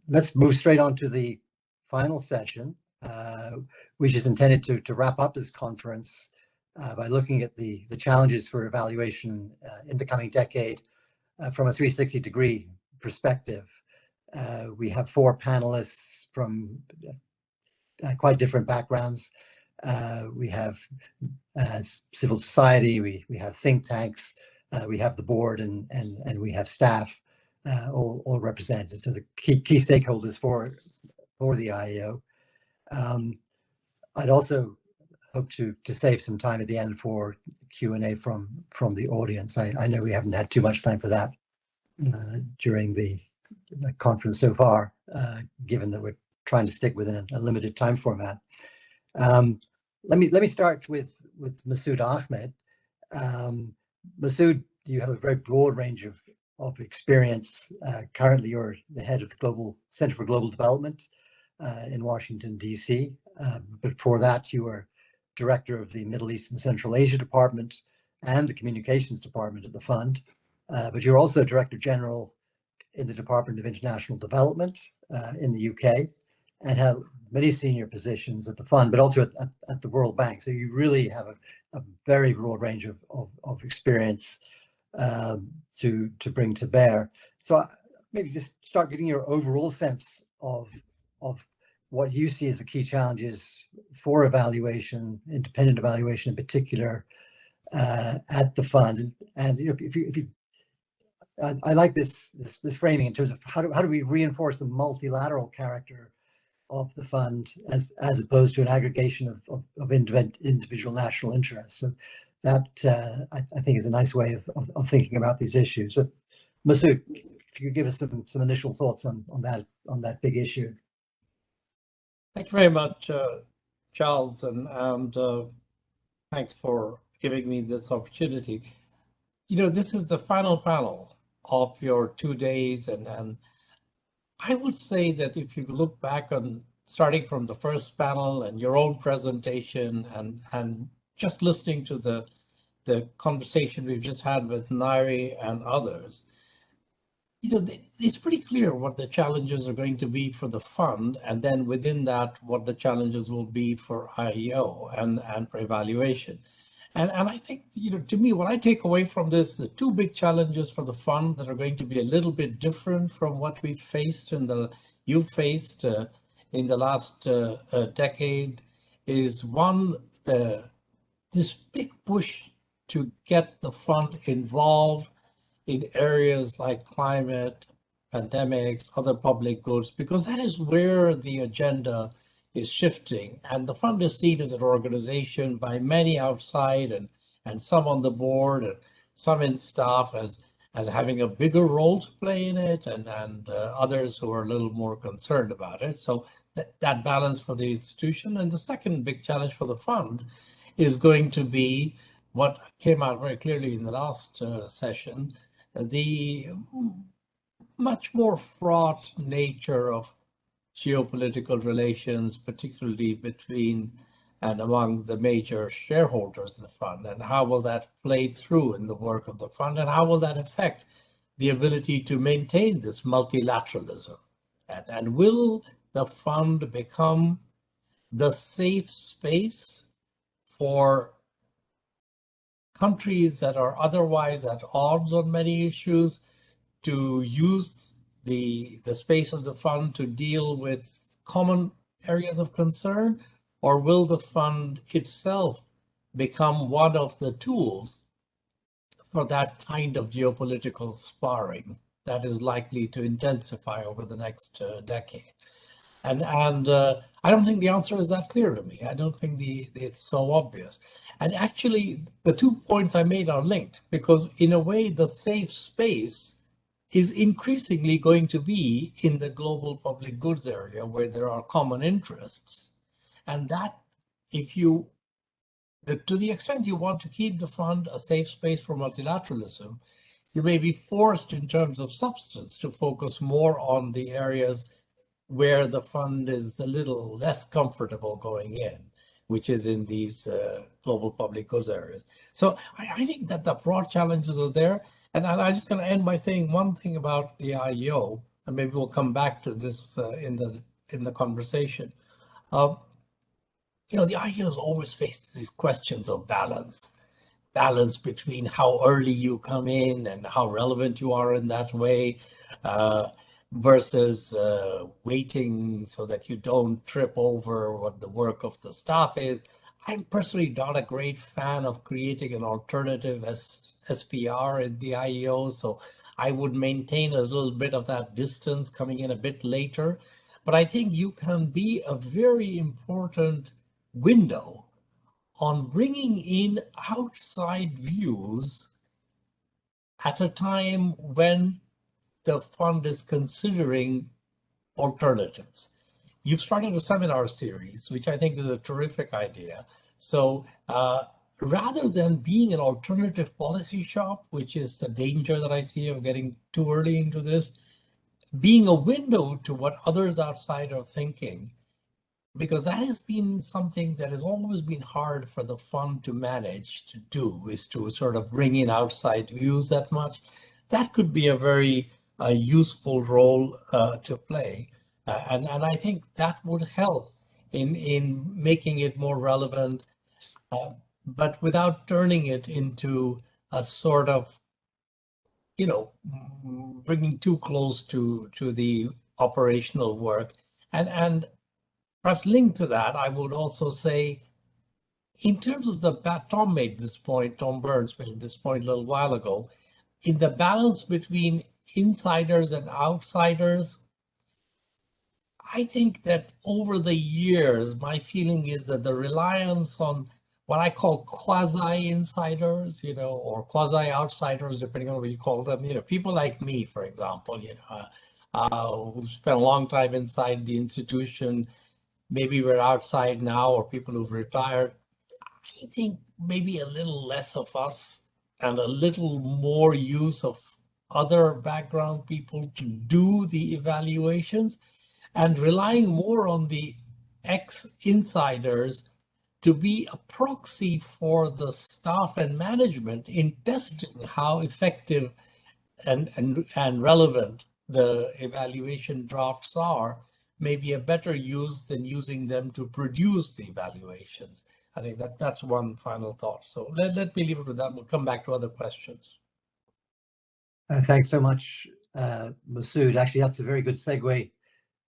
Let's move straight on to the final session, which is intended to wrap up this conference by looking at the challenges for evaluation in the coming decade from a 360-degree perspective. We have 4 panelists from quite different backgrounds. We have civil society, we have think tanks, we have the board, and we have staff all represented. So the key stakeholders for the IEO. I'd also hope to save some time at the end for Q&A from the audience. I know we haven't had too much time for that during the conference so far, given that we're trying to stick within a limited time format. Let me start with Masood Ahmed. Masood, you have a very broad range of experience. Currently, you're the head of the Global Center for Global Development in Washington, D.C. Before that, you were director of the Middle East and Central Asia Department and the Communications Department at the Fund. But you're also Director General in the Department of International Development in the UK, and have many senior positions at the Fund, but also at the World Bank. So you really have a very broad range of experience to bring to bear. So maybe just start getting your overall sense of what you see as the key challenges for evaluation, independent evaluation in particular, at the Fund. And if you I like this framing in terms of how do we reinforce the multilateral character of the Fund as opposed to an aggregation of individual national interests. So that I think is a nice way of thinking about these issues. But Masood, if you could give us some initial thoughts on that big issue. Thank you very much, Charles, and thanks for giving me this opportunity. This is the final panel of your 2 days, and I would say that if you look back on starting from the first panel and your own presentation and just listening to the conversation we've just had with Nairi and others, it's pretty clear what the challenges are going to be for the Fund, and then within that, what the challenges will be for IEO and for evaluation. And I think, to me, what I take away from this, the 2 big challenges for the Fund that are going to be a little bit different from what we've faced you've faced in the last decade, is one, this big push to get the Fund involved in areas like climate, pandemics, other public goods, because that is where the agenda is shifting. And the Fund is seen as an organization by many outside and some on the board and some in staff as having a bigger role to play in it, and others who are a little more concerned about it. So that balance for the institution. And the second big challenge for the Fund is going to be what came out very clearly in the last session, the much more fraught nature of geopolitical relations, particularly between and among the major shareholders in the Fund, and how will that play through in the work of the Fund, and how will that affect the ability to maintain this multilateralism? And will the Fund become the safe space for countries that are otherwise at odds on many issues to use the space of the Fund to deal with common areas of concern? Or will the Fund itself become one of the tools for that kind of geopolitical sparring that is likely to intensify over the next decade? And I don't think the answer is that clear to me. I don't think it's so obvious. And actually, the 2 points I made are linked, because in a way, the safe space is increasingly going to be in the global public goods area where there are common interests. And that, to the extent you want to keep the Fund a safe space for multilateralism, you may be forced in terms of substance to focus more on the areas where the Fund is a little less comfortable going in, which is in these global public goods areas. So I think that the broad challenges are there. And I'm just going to end by saying one thing about the IEO, and maybe we'll come back to this in the conversation. The IEOs always face these questions of balance between how early you come in and how relevant you are in that way, versus waiting so that you don't trip over what the work of the staff is. I'm personally not a great fan of creating an alternative SPR in the IEO, so I would maintain a little bit of that distance coming in a bit later. But I think you can be a very important window on bringing in outside views at a time when the fund is considering alternatives. You've started a seminar series, which I think is a terrific idea. So rather than being an alternative policy shop, which is the danger that I see of getting too early into this, being a window to what others outside are thinking, because that has been something that has always been hard for the fund to manage to do, is to sort of bring in outside views that much. That could be a very useful role to play. And I think that would help in making it more relevant, but without turning it into a sort of, bringing too close to the operational work. And perhaps linked to that, I would also say, in terms of Tom made this point, Tom Burns made this point a little while ago, in the balance between insiders and outsiders, I think that over the years, my feeling is that the reliance on what I call quasi-insiders, or quasi-outsiders, depending on what you call them, people like me, for example, who spent a long time inside the institution, maybe we're outside now, or people who've retired. I think maybe a little less of us and a little more use of other background people to do the evaluations, and relying more on the ex-insiders to be a proxy for the staff and management in testing how effective and relevant the evaluation drafts are, may be a better use than using them to produce the evaluations. I think that's one final thought. So let me leave it with that. We'll come back to other questions. Thanks so much, Masood. Actually, that's a very good segue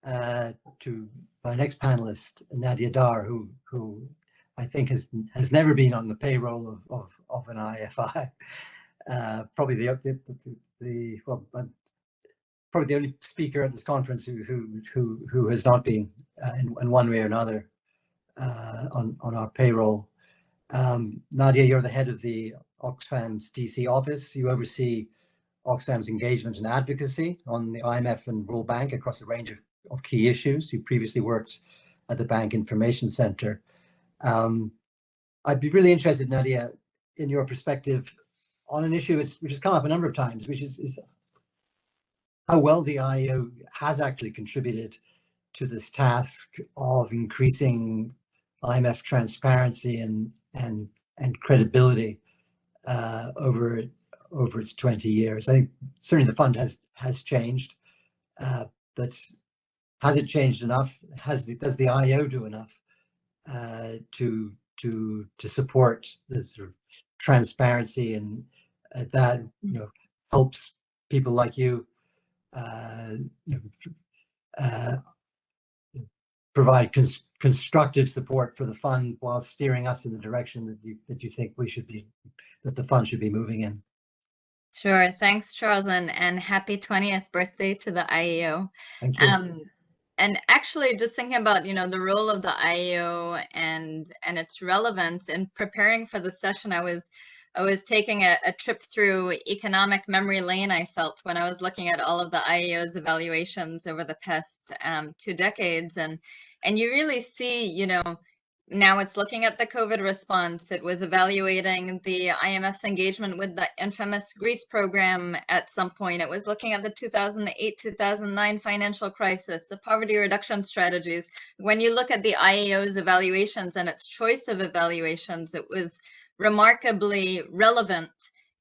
to my next panelist, Nadia Daar, who I think has never been on the payroll of an IFI. Probably probably the only speaker at this conference who has not been in one way or another on our payroll. Nadia, you're the head of the Oxfam's DC office. You oversee Oxfam's engagement and advocacy on the IMF and World Bank across a range of key issues. You previously worked at the Bank Information Center. I'd be really interested, Nadia, in your perspective on an issue which has come up a number of times, which is how well the IEO has actually contributed to this task of increasing IMF transparency and credibility over its 20 years. I think certainly the fund has changed, but has it changed enough? Does the IEO do enough to support this sort of transparency and that helps people like you provide constructive support for the fund while steering us in the direction that you think that the fund should be moving in? Sure. Thanks, Charles, and happy 20th birthday to the IEO. Thank you. And actually, just thinking about the role of the IEO and its relevance in preparing for the session, I was taking a trip through economic memory lane, I felt, when I was looking at all of the IEO's evaluations over the past 2 decades, and you really see, now it's looking at the COVID response. It was evaluating the IMF's engagement with the infamous Greece program at some point. It was looking at the 2008-2009 financial crisis, the poverty reduction strategies. When you look at the IEO's evaluations and its choice of evaluations, it was remarkably relevant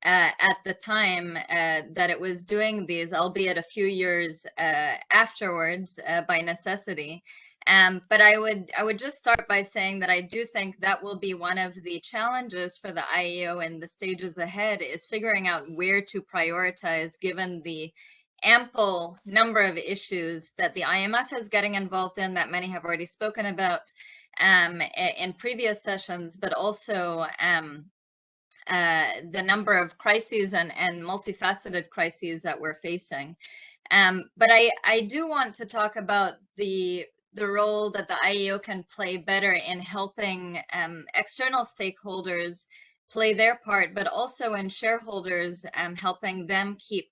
at the time that it was doing these, albeit a few years afterwards by necessity. But I would just start by saying that I do think that will be one of the challenges for the IEO in the stages ahead, is figuring out where to prioritize given the ample number of issues that the IMF is getting involved in, that many have already spoken about in previous sessions, but also the number of crises and multifaceted crises that we're facing. But I do want to talk about the role that the IEO can play better in helping external stakeholders play their part, but also in shareholders, helping them keep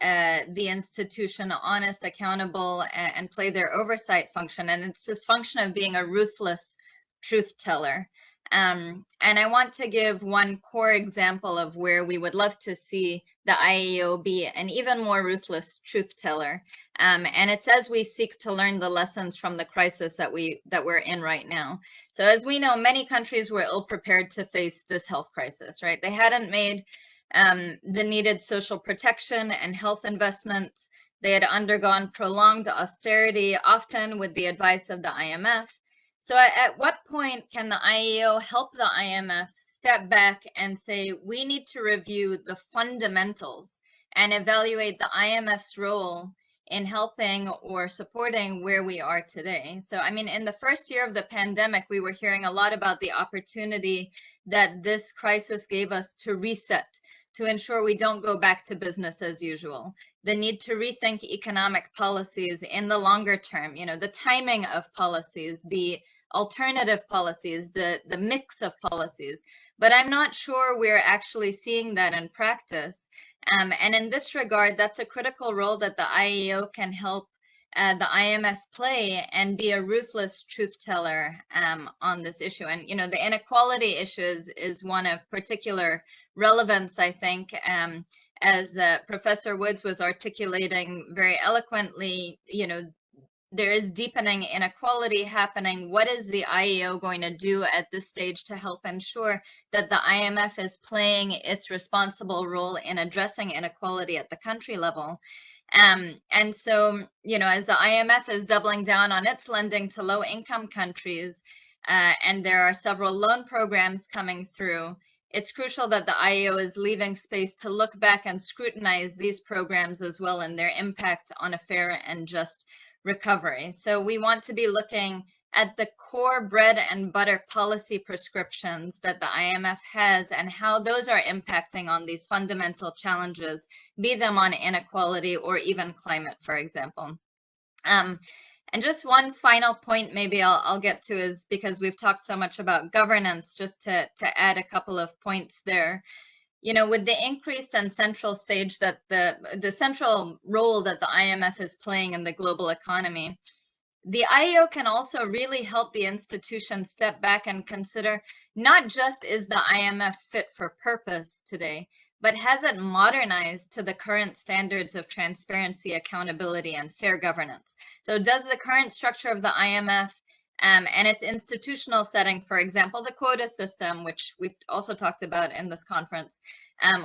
the institution honest, accountable, and play their oversight function. And it's this function of being a ruthless truth teller. And I want to give one core example of where we would love to see the IEO be an even more ruthless truth teller. And it's as we seek to learn the lessons from the crisis that we're in right now. So as we know, many countries were ill prepared to face this health crisis, right? They hadn't made the needed social protection and health investments. They had undergone prolonged austerity, often with the advice of the IMF. So at what point can the IEO help the IMF step back and say, we need to review the fundamentals and evaluate the IMF's role in helping or supporting where we are today? So, I mean, in the first year of the pandemic, we were hearing a lot about the opportunity that this crisis gave us to reset, to ensure we don't go back to business as usual, the need to rethink economic policies in the longer term, you know, the timing of policies, the alternative policies, the mix of policies. But I'm not sure we're actually seeing that in practice. And in this regard, that's a critical role that the IEO can help the IMF play and be a ruthless truth teller on this issue. And, you know, the inequality issue is one of particular relevance, I think, as Professor Woods was articulating very eloquently. You know, there is deepening inequality happening. What is the IEO going to do at this stage to help ensure that the IMF is playing its responsible role in addressing inequality at the country level? And so, you know, as the IMF is doubling down on its lending to low-income countries, and there are several loan programs coming through, it's crucial that the IEO is leaving space to look back and scrutinize these programs as well and their impact on a fair and just recovery. So we want to be looking at the core bread and butter policy prescriptions that the IMF has and how those are impacting on these fundamental challenges, be them on inequality or even climate, for example. And just one final point maybe I'll get to is, because we've talked so much about governance, just to add a couple of points there. You know, with the increased and central stage that the central role that the IMF is playing in the global economy, the IEO can also really help the institution step back and consider not just is the IMF fit for purpose today, but has it modernized to the current standards of transparency, accountability, and fair governance? So does the current structure of the IMF and its institutional setting, for example, the quota system, which we've also talked about in this conference,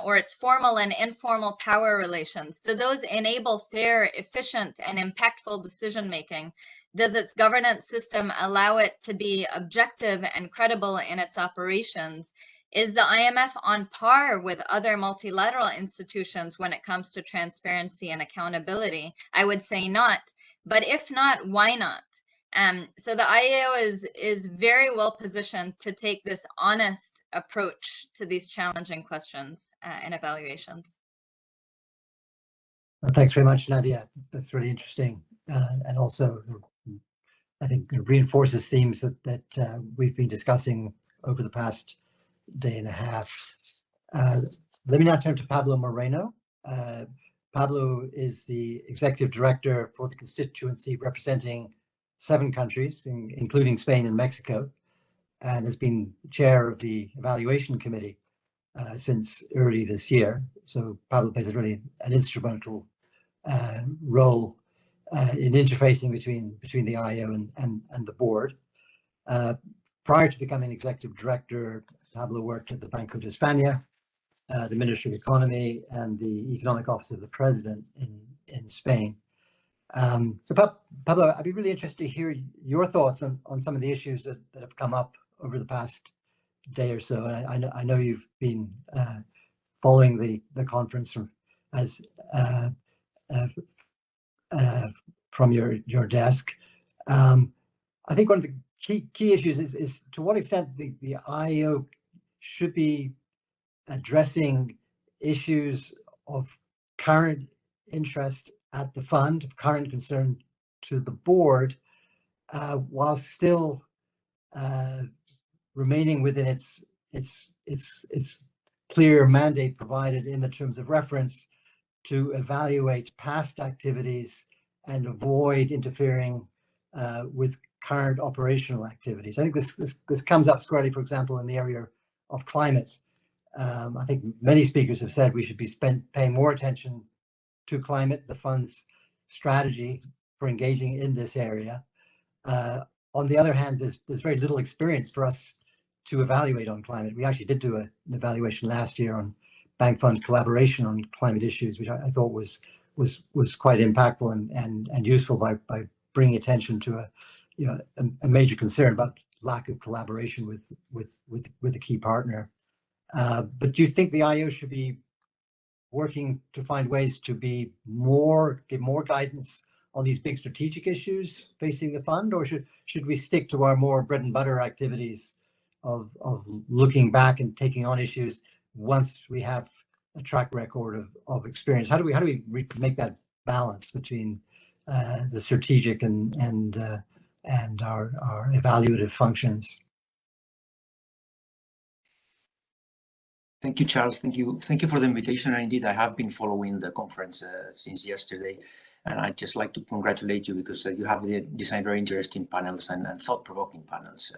or its formal and informal power relations, do those enable fair, efficient, and impactful decision-making? Does its governance system allow it to be objective and credible in its operations? Is the IMF on par with other multilateral institutions when it comes to transparency and accountability? I would say not, but if not, why not? So the IEO is very well positioned to take this honest approach to these challenging questions and evaluations. Well, thanks very much, Nadia. That's really interesting, and also I think it reinforces themes that we've been discussing over the past day and a half. Let me now turn to Pablo Moreno. Pablo is the executive director for the constituency representing 7 countries, including Spain and Mexico, and has been chair of the evaluation committee since early this year. So Pablo plays an instrumental role in interfacing between the IEO and the board. Prior to becoming executive director, Pablo worked at the Banco de España the Ministry of Economy and the Economic Office of the President in Spain. So Pablo, I'd be really interested to hear your thoughts on some of the issues that have come up over the past day or so. And I know you've been following the conference from your desk. I think one of the key issues is to what extent the IEO should be addressing issues of current interest at the fund, of current concern to the board, while still remaining within its clear mandate provided in the terms of reference to evaluate past activities and avoid interfering with current operational activities. I think this comes up squarely, for example, in the area of climate. I think many speakers have said we should be paying more attention to climate, the fund's strategy for engaging in this area. On the other hand, there's very little experience for us to evaluate on climate. We actually did do an evaluation last year on bank fund collaboration on climate issues, which I thought was quite impactful and useful by bringing attention to a major concern about lack of collaboration with a key partner. But do you think the IEO should be working to find ways to give more guidance on these big strategic issues facing the fund, or should we stick to our more bread and butter activities of looking back and taking on issues once we have a track record of experience? How do we make that balance between the strategic and our evaluative functions? Thank you, Charles. Thank you for the invitation. And indeed, I have been following the conference since yesterday, and I'd just like to congratulate you because you have designed very interesting panels and thought-provoking panels.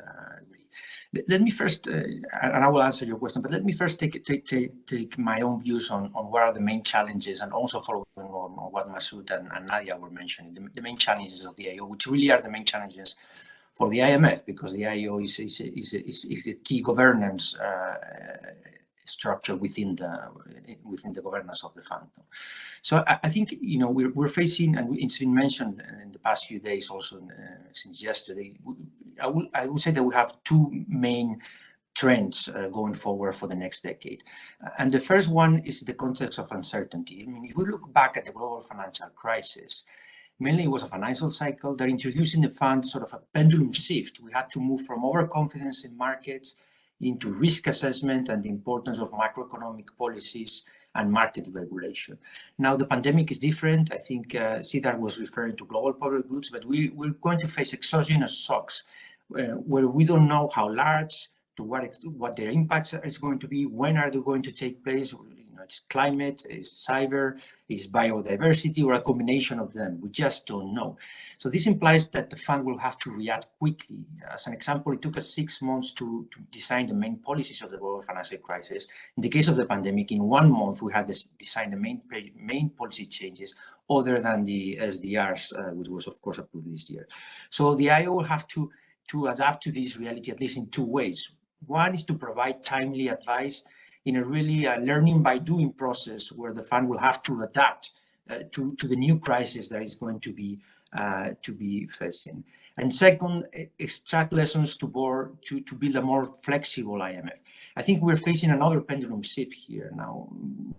Let me first, and I will answer your question, but let me first take my own views on what are the main challenges, and also following on what Masood and Nadia were mentioning, the main challenges of the IEO, which really are the main challenges for the IMF, because the IEO is a key governance structure within the governance of the fund. So I think we're facing, and it's been mentioned in the past few days, also since yesterday. I would say that we have two main trends going forward for the next decade, and the first one is the context of uncertainty. I mean, if we look back at the global financial crisis, mainly it was a financial cycle that introduced in the fund sort of a pendulum shift. We had to move from overconfidence in markets into risk assessment and the importance of macroeconomic policies and market regulation. Now, the pandemic is different. I think Ceyla was referring to global public goods, but we're going to face exogenous shocks where we don't know how large, to what their impacts is going to be, when are they going to take place. It's climate, it's cyber, it's biodiversity, or a combination of them. We just don't know. So this implies that the fund will have to react quickly. As an example, it took us 6 months to design the main policies of the global financial crisis. In the case of the pandemic, in 1 month, we had designed the main policy changes, other than the SDRs, which was, of course, approved this year. So the IEO will have to adapt to this reality, at least in 2 ways. One is to provide timely advice in a really learning by doing process, where the fund will have to adapt to the new crisis that is going to be facing. And second, extract lessons to build a more flexible IMF. I think we're facing another pendulum shift here now.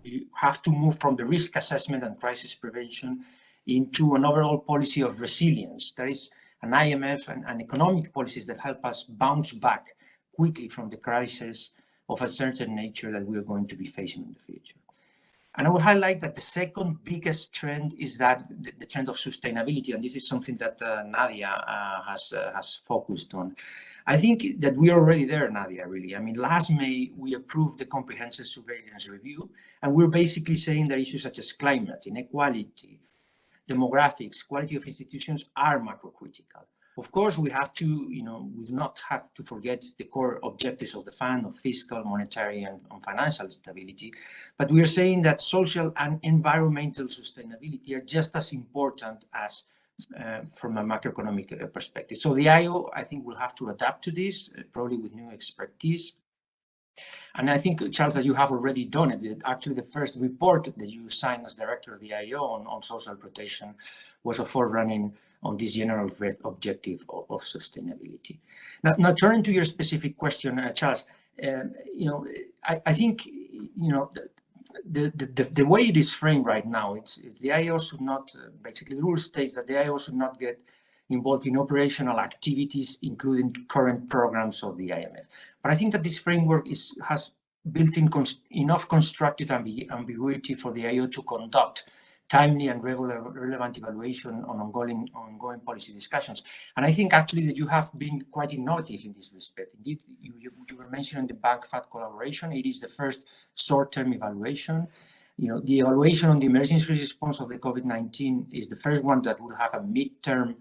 We have to move from the risk assessment and crisis prevention into an overall policy of resilience. There is an IMF and economic policies that help us bounce back quickly from the crisis of a certain nature that we are going to be facing in the future. And I will highlight that the second biggest trend is that the trend of sustainability, and this is something that Nadia has focused on. I think that we are already there, Nadia, really. I mean, last May, we approved the comprehensive surveillance review, and we're basically saying that issues such as climate, inequality, demographics, quality of institutions are macro-critical. Of course, we have to, we do not have to forget the core objectives of the fund of fiscal, monetary, and financial stability. But we are saying that social and environmental sustainability are just as important as from a macroeconomic perspective. So the IEO, I think, will have to adapt to this, probably with new expertise. And I think, Charles, that you have already done it. Actually, the first report that you signed as director of the IEO on social protection was a forerunning on this general objective of sustainability. Now, turning to your specific question, Charles, I think, the way it is framed right now, it's the IEO should not, basically the rule states that the IEO should not get involved in operational activities, including current programs of the IMF. But I think that this framework has built-in enough constructive ambiguity for the IEO to conduct timely and relevant evaluation on ongoing policy discussions. And I think actually that you have been quite innovative in this respect. Indeed, you were mentioning the bank-FAT collaboration. It is the first short-term evaluation. The evaluation on the emergency response of the COVID-19 is the first one that will have a midterm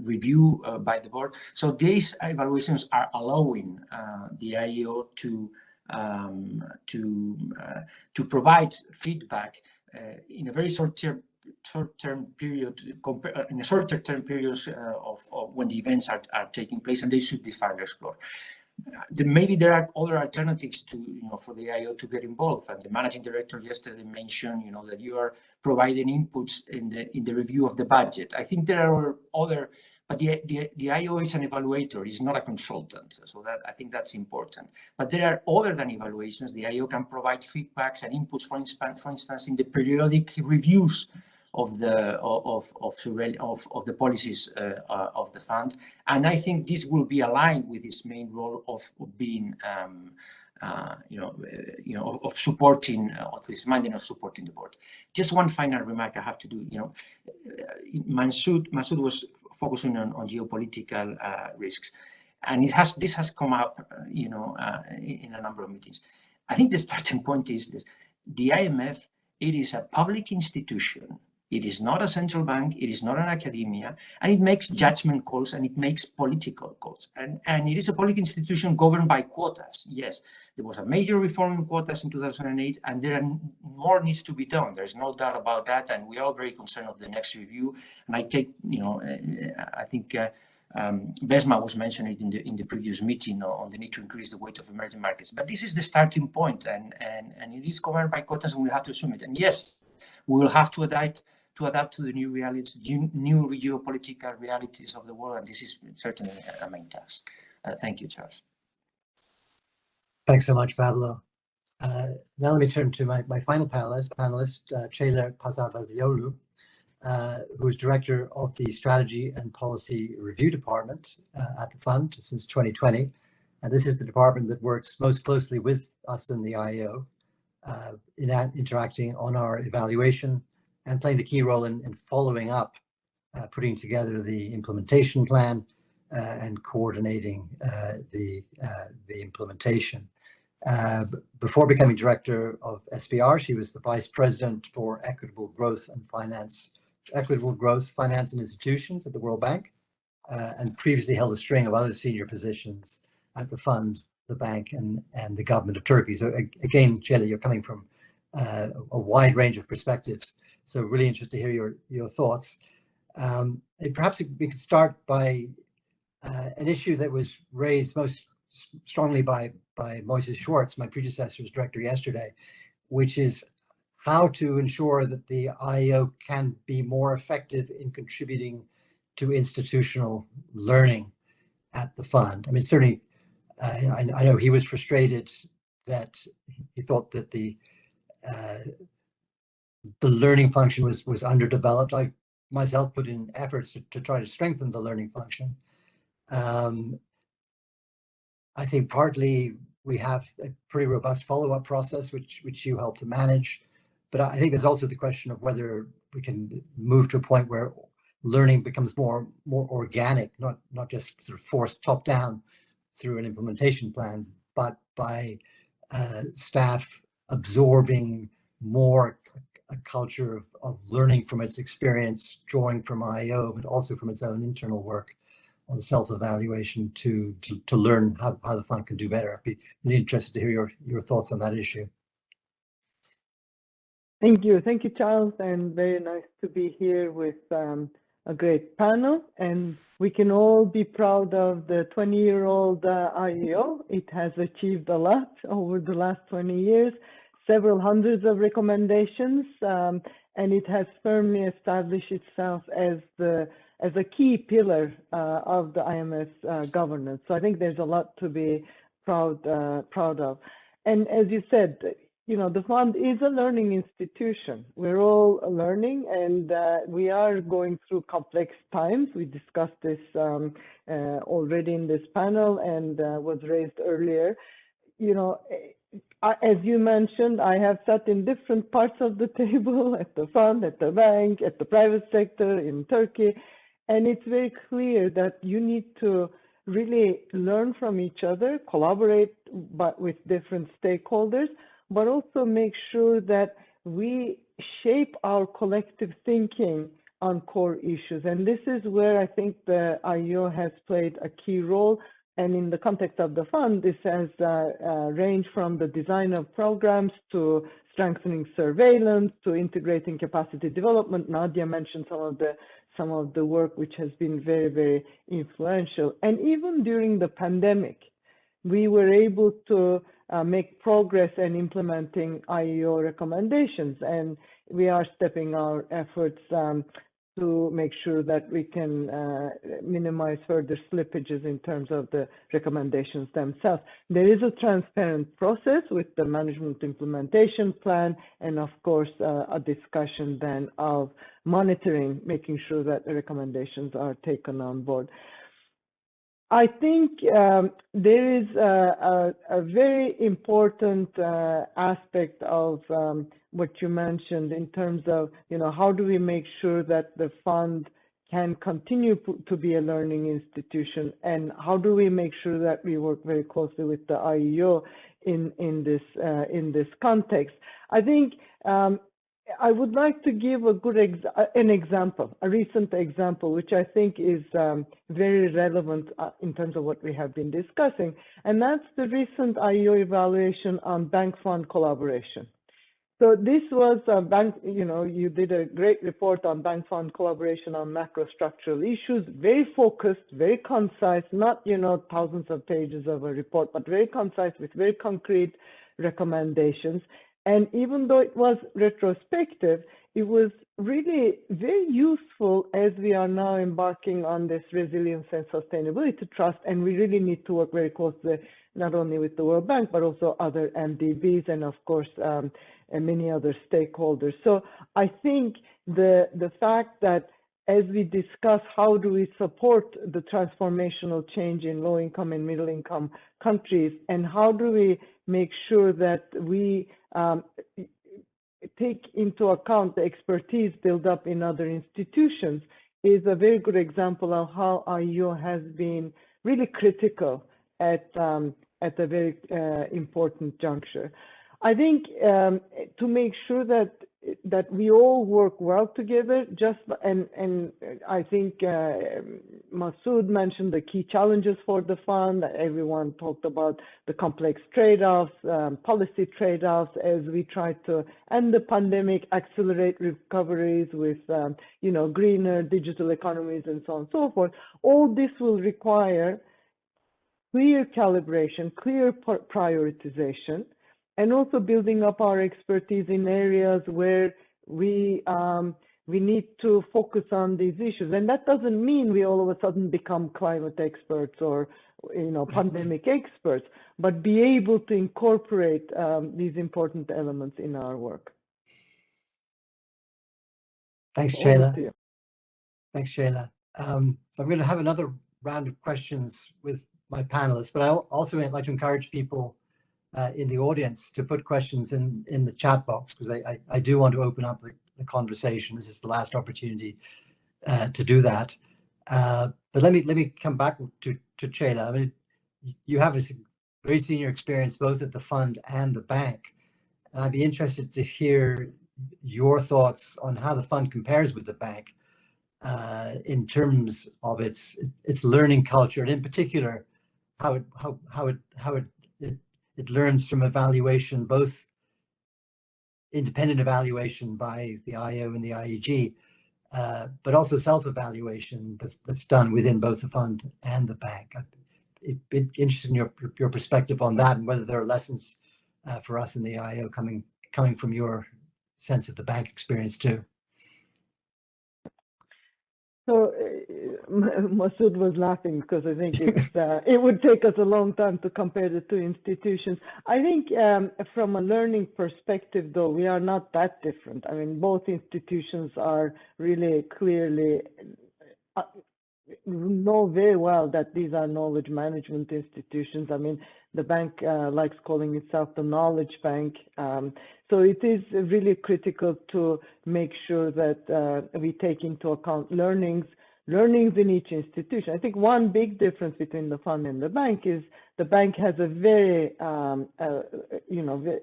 review by the board. So these evaluations are allowing the IEO to provide feedback in a very short-term period, in a shorter-term periods of when the events are taking place, and they should be further explored. Maybe there are other alternatives to, for the IEO to get involved. And the managing director yesterday mentioned, that you are providing inputs in the review of the budget. I think there are other, but the IEO is an evaluator, is not a consultant. So that I think that's important. But there are other than evaluations. The IEO can provide feedbacks and inputs, for instance, in the periodic reviews of the policies of the fund, and I think this will be aligned with its main role of being, of supporting, of its mandate of supporting the board. Just one final remark I have to do. Masood was focusing on geopolitical risks, and this has come up, in a number of meetings. I think the starting point is this: the IMF, it is a public institution. It is not a central bank, it is not an academia, and it makes judgment calls and it makes political calls. And it is a public institution governed by quotas. Yes, there was a major reform in quotas in 2008, and more needs to be done. There's no doubt about that, and we are very concerned of the next review. And I take, I think Besma was mentioning it in the previous meeting on the need to increase the weight of emerging markets. But this is the starting point, and it is governed by quotas, and we have to assume it. And yes, we will have to adapt to the new realities, new geopolitical realities of the world, and this is certainly a main task. Thank you, Charles. Thanks so much, Pablo. Now let me turn to my final panelist, Ceyla Pazarbasioglu, who is director of the Strategy and Policy Review Department at the fund since 2020. And this is the department that works most closely with us in the IEO, interacting on our evaluation and playing the key role in following up, putting together the implementation plan and coordinating the implementation. Before becoming director of SPR, she was the vice president for equitable growth, finance and institutions at the World Bank, and previously held a string of other senior positions at the fund, the bank, and the government of Turkey. So again, Ceyla, you're coming from a wide range of perspectives. So really interested to hear your thoughts. Perhaps we could start by an issue that was raised most strongly by Moises Schwartz, my predecessor as director yesterday, which is how to ensure that the IEO can be more effective in contributing to institutional learning at the fund. I mean, certainly, I know he was frustrated that he thought that the learning function was underdeveloped. I myself put in efforts to try to strengthen the learning function. I think partly we have a pretty robust follow-up process, which you help to manage. But I think there's also the question of whether we can move to a point where learning becomes more organic, not just sort of forced top-down through an implementation plan, but by staff absorbing more a culture of learning from its experience, drawing from IEO, but also from its own internal work on self-evaluation to learn how the fund can do better. I'd be really interested to hear your thoughts on that issue. Thank you, Charles, and very nice to be here with a great panel, and we can all be proud of the 20-year-old IEO. It has achieved a lot over the last 20 years, several hundreds of recommendations, and it has firmly established itself as a key pillar of the IMF governance. So I think there's a lot to be proud of. And as you said, you know, the fund is a learning institution. We're all learning, and we are going through complex times. We discussed this already in this panel and was raised earlier. You know, as you mentioned, I have sat in different parts of the table, at the fund, at the bank, at the private sector, in Turkey, and it's very clear that you need to really learn from each other, collaborate with different stakeholders, but also make sure that we shape our collective thinking on core issues. And this is where I think the IEO has played a key role. And in the context of the fund, this has ranged from the design of programs to strengthening surveillance to integrating capacity development. Nadia mentioned some of the work which has been very, very influential. And even during the pandemic, we were able to make progress in implementing IEO recommendations, and we are stepping our efforts to make sure that we can minimize further slippages in terms of the recommendations themselves. There is a transparent process with the management implementation plan, and of course a discussion then of monitoring, making sure that the recommendations are taken on board. I think there is a very important aspect of what you mentioned in terms of, you know, how do we make sure that the fund can continue to be a learning institution, and how do we make sure that we work very closely with the IEO in this context. I think I would like to give a good example, a recent example, which I think is very relevant in terms of what we have been discussing, and that's the recent IEO evaluation on bank-fund collaboration. So this was a bank, you know, you did a great report on bank-fund collaboration on macro structural issues, very focused, very concise, not, you know, thousands of pages of a report, but very concise with very concrete recommendations. And even though it was retrospective, it was really very useful as we are now embarking on this resilience and sustainability trust, and we really need to work very closely, not only with the World Bank, but also other MDBs and of course, and many other stakeholders. So I think the fact that as we discuss how do we support the transformational change in low-income and middle-income countries, and how do we make sure that we take into account the expertise built up in other institutions, is a very good example of how IEO has been really critical at a very important juncture. I think to make sure that we all work well together, and I think Masood mentioned the key challenges for the fund. Everyone talked about the complex trade-offs, policy trade-offs as we try to end the pandemic, accelerate recoveries with you know, greener digital economies and so on and so forth. All this will require clear calibration, clear prioritization, and also building up our expertise in areas where we need to focus on these issues. And that doesn't mean we all of a sudden become climate experts or, you know, pandemic experts, but be able to incorporate these important elements in our work. Thanks, Ceyla. Thanks, Ceyla. So I'm going to have another round of questions with my panelists, but I also would like to encourage people in the audience to put questions in the chat box, because I do want to open up the conversation. This is the last opportunity to do that. But let me come back to Ceyla. I mean, you have a very senior experience both at the fund and the bank. And I'd be interested to hear your thoughts on how the fund compares with the bank in terms of its learning culture, and in particular how it learns from evaluation, both independent evaluation by the IEO and the IEG, but also self-evaluation that's done within both the fund and the bank. It'd be interested in your perspective on that, and whether there are lessons for us in the IEO coming from your sense of the bank experience too. So Masood was laughing because I think it would take us a long time to compare the two institutions. I think from a learning perspective, though, we are not that different. I mean, both institutions are really clearly know very well that these are knowledge management institutions. I mean, the bank likes calling itself the knowledge bank. So it is really critical to make sure that we take into account learnings in each institution. I think one big difference between the fund and the bank is the bank has a very,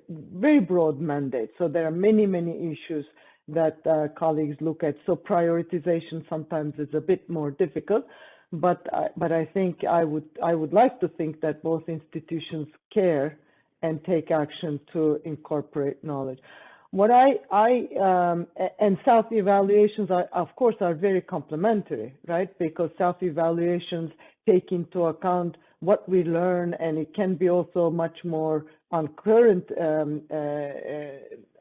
very broad mandate. So there are many issues that colleagues look at. So prioritization sometimes is a bit more difficult, but I think I would like to think that both institutions care and take action to incorporate knowledge. What and self-evaluations are, of course, are very complementary, right? Because self-evaluations take into account what we learn, and it can be also much more on current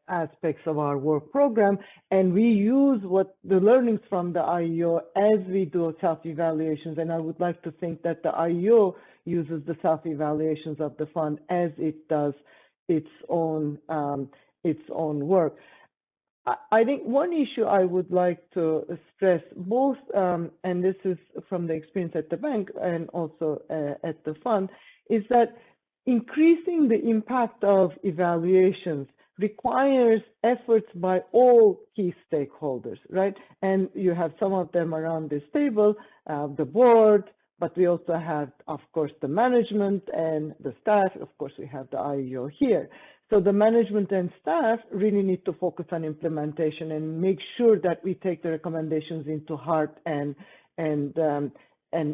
aspects of our work program, and we use the learnings from the IEO as we do self-evaluations. And I would like to think that the IEO uses the self-evaluations of the fund as it does its own work. I think one issue I would like to stress, both, and this is from the experience at the bank and also at the fund, is that increasing the impact of evaluations requires efforts by all key stakeholders, right? And you have some of them around this table, the board, but we also have, of course, the management and the staff. Of course, we have the IEO here. So the management and staff really need to focus on implementation and make sure that we take the recommendations into heart and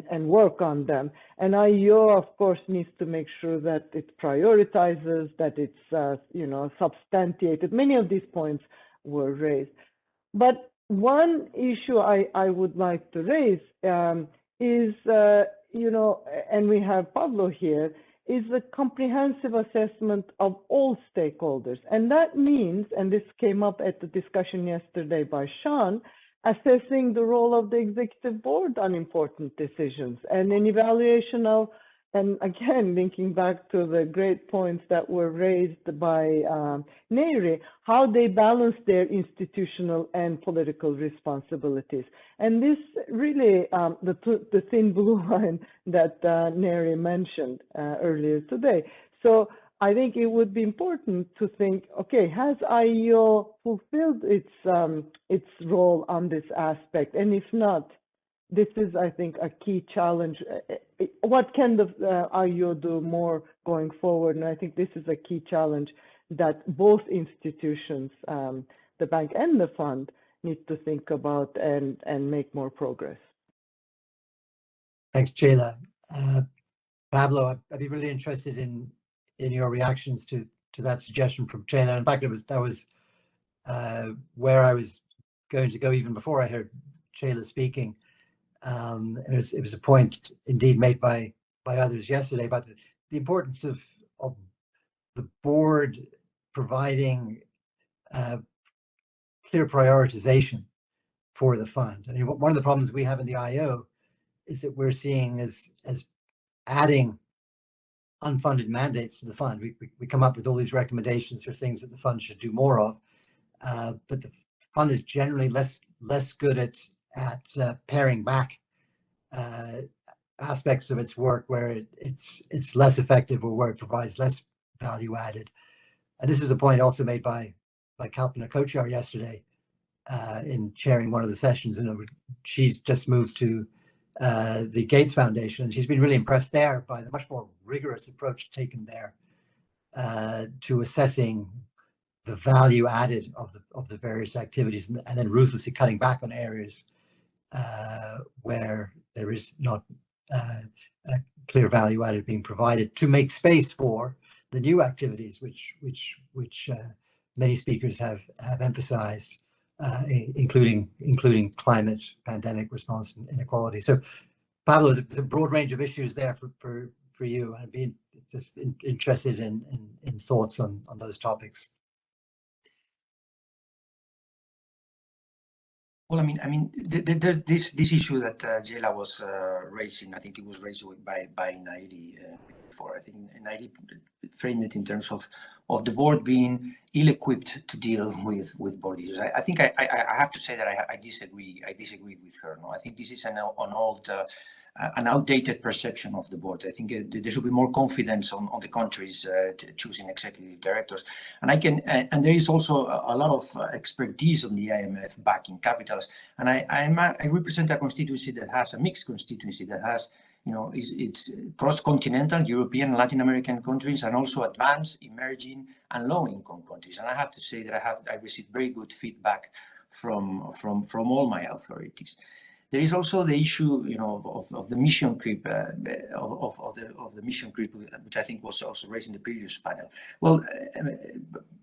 work on them. And IEO, of course, needs to make sure that it prioritizes, that it's substantiated. Many of these points were raised. But one issue I would like to raise is, and we have Pablo here, is a comprehensive assessment of all stakeholders. And that means, and this came up at the discussion yesterday by Sean, assessing the role of the executive board on important decisions, and an evaluation of, and again, linking back to the great points that were raised by Neri, how they balance their institutional and political responsibilities. And this really, the thin blue line that Neri mentioned earlier today. So I think it would be important to think, okay, has IEO fulfilled its role on this aspect? And if not, this is, I think, a key challenge. What can the IEO do more going forward? And I think this is a key challenge that both institutions, the bank and the fund, need to think about and make more progress. Thanks, Ceyla. Pablo, I'd be really interested in your reactions to that suggestion from Ceyla. In fact, that was where I was going to go even before I heard Ceyla speaking. And it was a point indeed made by others yesterday about the importance of the board providing clear prioritization for the fund. I mean, one of the problems we have in the IEO is that we're seeing as adding unfunded mandates to the fund. We come up with all these recommendations for things that the fund should do more of, but the fund is generally less good at paring back aspects of its work where it's less effective or where it provides less value added. And this was a point also made by Kalpana Kochar yesterday in chairing one of the sessions. And she's just moved to the Gates Foundation, and she's been really impressed there by the much more rigorous approach taken there to assessing the value added of the various activities, and then ruthlessly cutting back on areas where there is not a clear value added being provided, to make space for the new activities which many speakers have emphasized including climate, pandemic response, and inequality. So, Pablo, there's a broad range of issues there for you. I'd be just interested in thoughts on those topics. Well, I mean, there's this issue that Ceyla was raising. I think it was raised by Nadia before. I think Nadia framed it in terms of the board being ill-equipped to deal with board issues. I think I have to say that I disagree. I disagree with her. No, I think this is an outdated perception of the board. I think there should be more confidence on the countries choosing executive directors. And there is also a lot of expertise on the IMF backing capitals. And I represent a constituency that has a mixed constituency that has, it's cross-continental, European, Latin American countries, and also advanced, emerging, and low-income countries. And I have to say that I received very good feedback from all my authorities. There is also the issue, of the mission creep, of the mission creep, which I think was also raised in the previous panel. Well,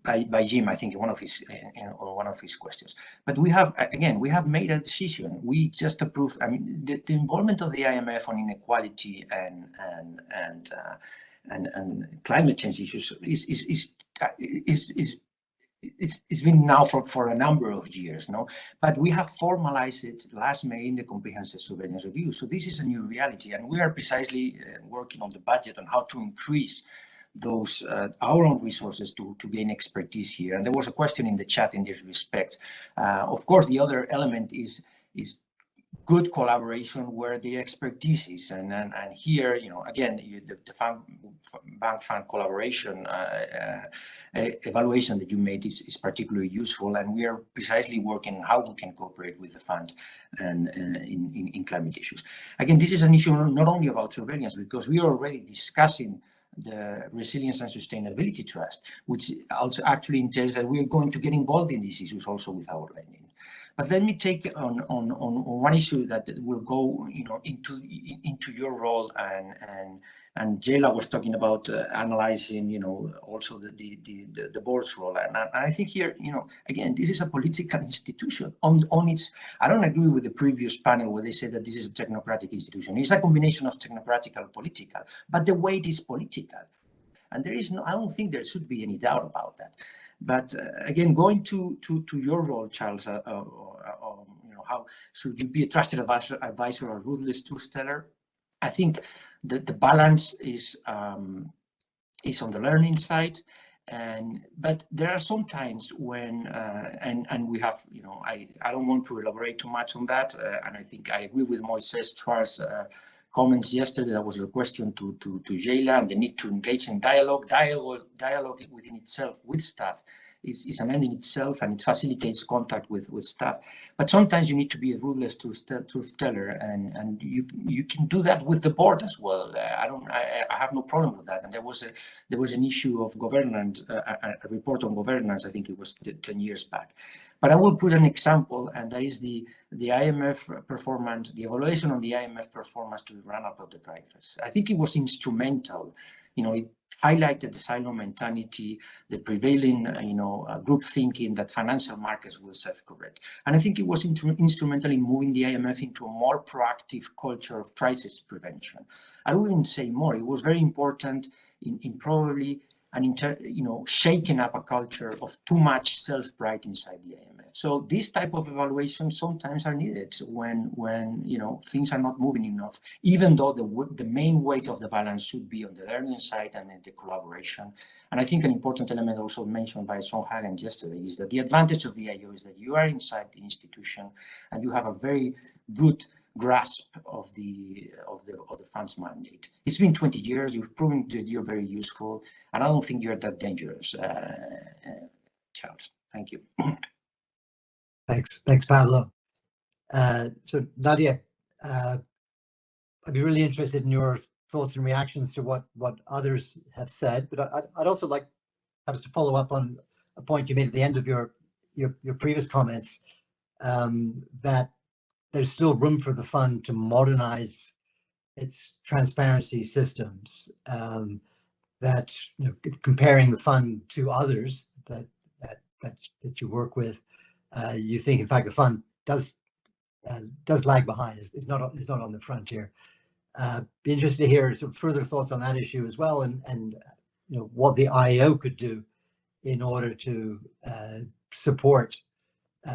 by Jim, I think in one of his questions. But we have made a decision. We just approved. I mean, the involvement of the IMF on inequality and climate change issues it's been now for a number of years, no? But we have formalized it last May in the Comprehensive Surveillance Review. So this is a new reality, and we are precisely working on the budget on how to increase those our own resources to gain expertise here. And there was a question in the chat in this respect. Of course, the other element is good collaboration where the expertise is, and here, again, the bank fund collaboration evaluation that you made is particularly useful, and we are precisely working how we can cooperate with the fund and in climate issues. Again, this is an issue not only about surveillance, because we are already discussing the Resilience and Sustainability Trust, which also actually entails that we are going to get involved in these issues also with our lending. But let me take on one issue that will go, into your role, and Ceyla was talking about analyzing, also the board's role, and I think here, again, this is a political institution on its. I don't agree with the previous panel where they said that this is a technocratic institution. It's a combination of technocratic and political, but the weight is political, and I don't think there should be any doubt about that. But again, going to your role, Charles, how should you be a trusted advisor or ruthless truth-teller? I think the balance is on the learning side, but there are some times when and we have, I don't want to elaborate too much on that, and I think I agree with Moises Charles' comments yesterday. That was your question to Ceyla, and the need to engage in dialogue. Dialogue within itself with staff is an end in itself, and it facilitates contact with staff. But sometimes you need to be a ruthless truth teller, and you can do that with the board as well. I have no problem with that. And there was an issue of governance, a report on governance. I think it was 10 years back. But I will put an example, and that is the IMF performance, the evaluation on the IMF performance to the run-up of the crisis. I think it was instrumental. It highlighted the silo mentality, the prevailing, group thinking that financial markets will self-correct. And I think it was instrumental in moving the IMF into a more proactive culture of crisis prevention. I wouldn't say more. It was very important in probably shaking up a culture of too much self-pride inside the IMF. So this type of evaluations sometimes are needed when things are not moving enough, even though the main weight of the balance should be on the learning side and in the collaboration. And I think an important element also mentioned by Sean Hagen yesterday is that the advantage of the IEO is that you are inside the institution and you have a very good grasp of the fund's mandate. It's been 20 years. You've proven that you're very useful, and I don't think you're that dangerous, Charles. Thank you. Thanks, Pablo. So Nadia, I'd be really interested in your thoughts and reactions to what others have said, but I'd also like perhaps to follow up on a point you made at the end of your previous comments, that there's still room for the fund to modernize its transparency systems, that comparing the fund to others that you work with, you think, in fact, the fund does lag behind, is not on the frontier. Be interested to hear some further thoughts on that issue as well, and what the IEO could do in order to support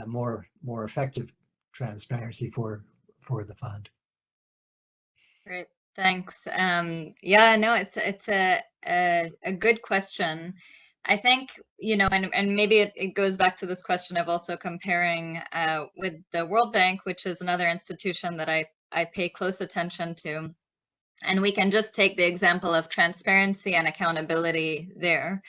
more effective transparency for the fund. Great, thanks. Yeah, no, it's a good question. I think, and maybe it goes back to this question of also comparing with the World Bank, which is another institution that I pay close attention to. And we can just take the example of transparency and accountability there.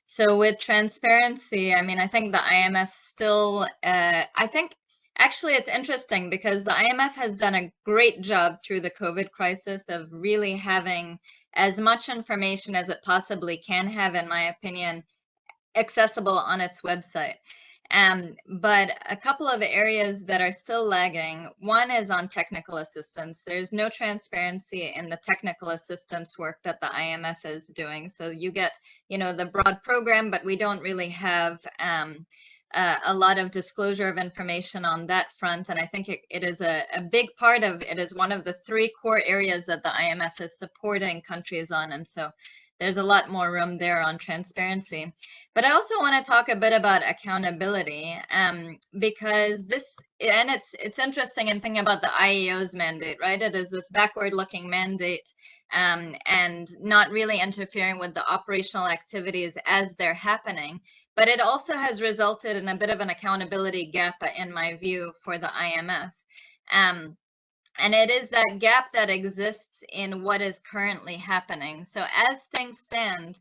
So with transparency, I mean, I think the IMF still, actually, it's interesting because the IMF has done a great job through the COVID crisis of really having as much information as it possibly can have, in my opinion, accessible on its website. But a couple of areas that are still lagging. One is on technical assistance. There's no transparency in the technical assistance work that the IMF is doing. So you get, the broad program, but we don't really have a lot of disclosure of information on that front. And I think it is a big part of it, is one of the 3 core areas that the IMF is supporting countries on. And so there's a lot more room there on transparency. But I also want to talk a bit about accountability, because it's interesting in thinking about the IEO's mandate, right? It is this backward-looking mandate, and not really interfering with the operational activities as they're happening. But it also has resulted in a bit of an accountability gap, in my view, for the IMF. And it is that gap that exists in what is currently happening. So as things stand,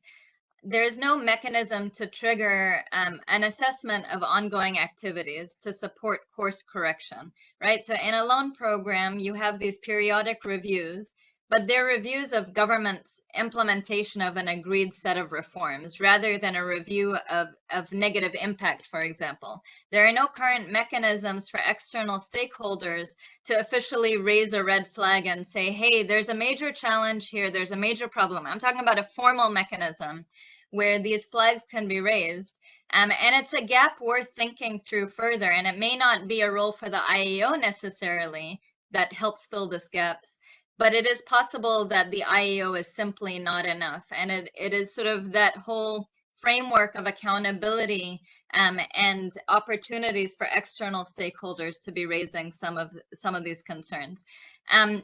there's no mechanism to trigger an assessment of ongoing activities to support course correction, right? So in a loan program, you have these periodic reviews, but they're reviews of government's implementation of an agreed set of reforms rather than a review of negative impact, for example. There are no current mechanisms for external stakeholders to officially raise a red flag and say, hey, there's a major challenge here, there's a major problem. I'm talking about a formal mechanism where these flags can be raised. And it's a gap worth thinking through further. And it may not be a role for the IEO necessarily that helps fill these gaps, but it is possible that the IEO is simply not enough. And it is sort of that whole framework of accountability and opportunities for external stakeholders to be raising some of these concerns.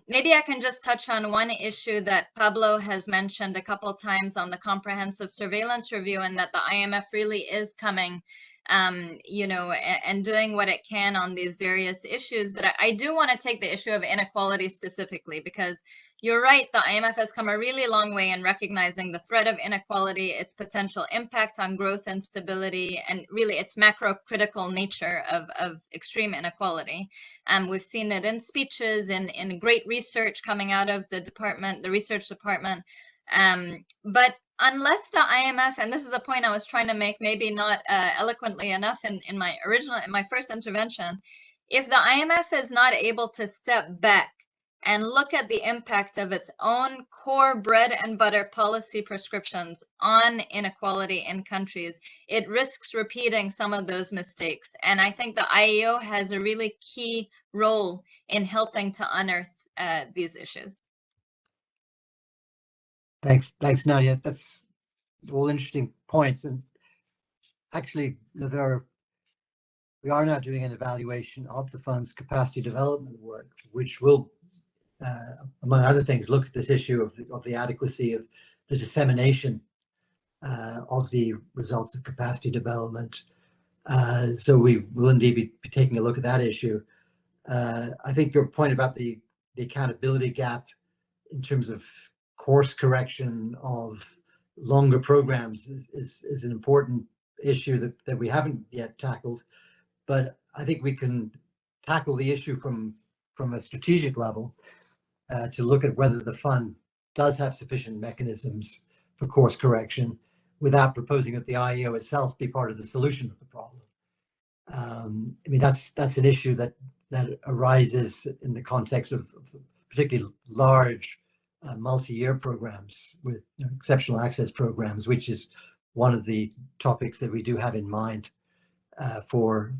Maybe I can just touch on one issue that Pablo has mentioned a couple of times on the comprehensive surveillance review, and that the IMF really is coming, and doing what it can on these various issues. But I do want to take the issue of inequality specifically, because you're right, the IMF has come a really long way in recognizing the threat of inequality, its potential impact on growth and stability, and really its macro-critical nature of extreme inequality. We've seen it in speeches, in great research coming out of the research department. But unless the IMF, and this is a point I was trying to make, maybe not eloquently enough in my first intervention, if the IMF is not able to step back and look at the impact of its own core bread and butter policy prescriptions on inequality in countries, it risks repeating some of those mistakes. And I think the IEO has a really key role in helping to unearth these issues. Thanks, Nadia. That's all interesting points. And actually, we are now doing an evaluation of the fund's capacity development work, which will, among other things, look at this issue of the adequacy of the dissemination of the results of capacity development. So we will indeed be taking a look at that issue. I think your point about the accountability gap in terms of course correction of longer programs is an important issue that we haven't yet tackled. But I think we can tackle the issue from a strategic level to look at whether the fund does have sufficient mechanisms for course correction without proposing that the IEO itself be part of the solution of the problem. I mean, that's an issue that arises in the context of particularly large multi-year programs with exceptional access programs, which is one of the topics that we do have in mind for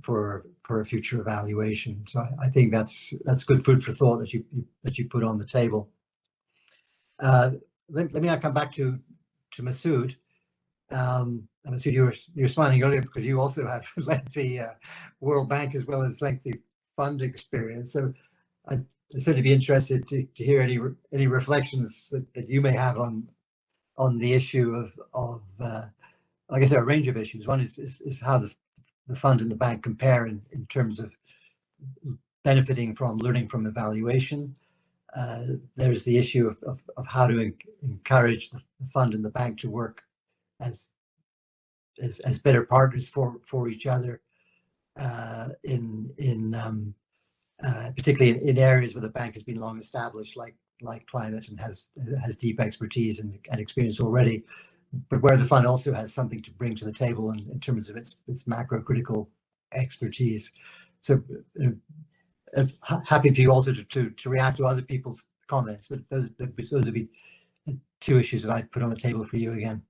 a future evaluation. So I think that's good food for thought that you put on the table. Let me now come back to Masood. Masood, you were smiling earlier because you also have lengthy World Bank as well as lengthy fund experience. So I'd certainly be interested to hear any reflections that you may have on the issue of I guess there are a range of issues. One is how the fund and the bank compare in terms of benefiting from learning from evaluation. There's the issue of how to encourage the fund and the bank to work as better partners for each other, particularly in areas where the bank has been long established, like climate, and has deep expertise and experience already, but where the fund also has something to bring to the table in terms of its macro critical expertise. So happy for you also to react to other people's comments, but those would be two issues that I'd put on the table for you again.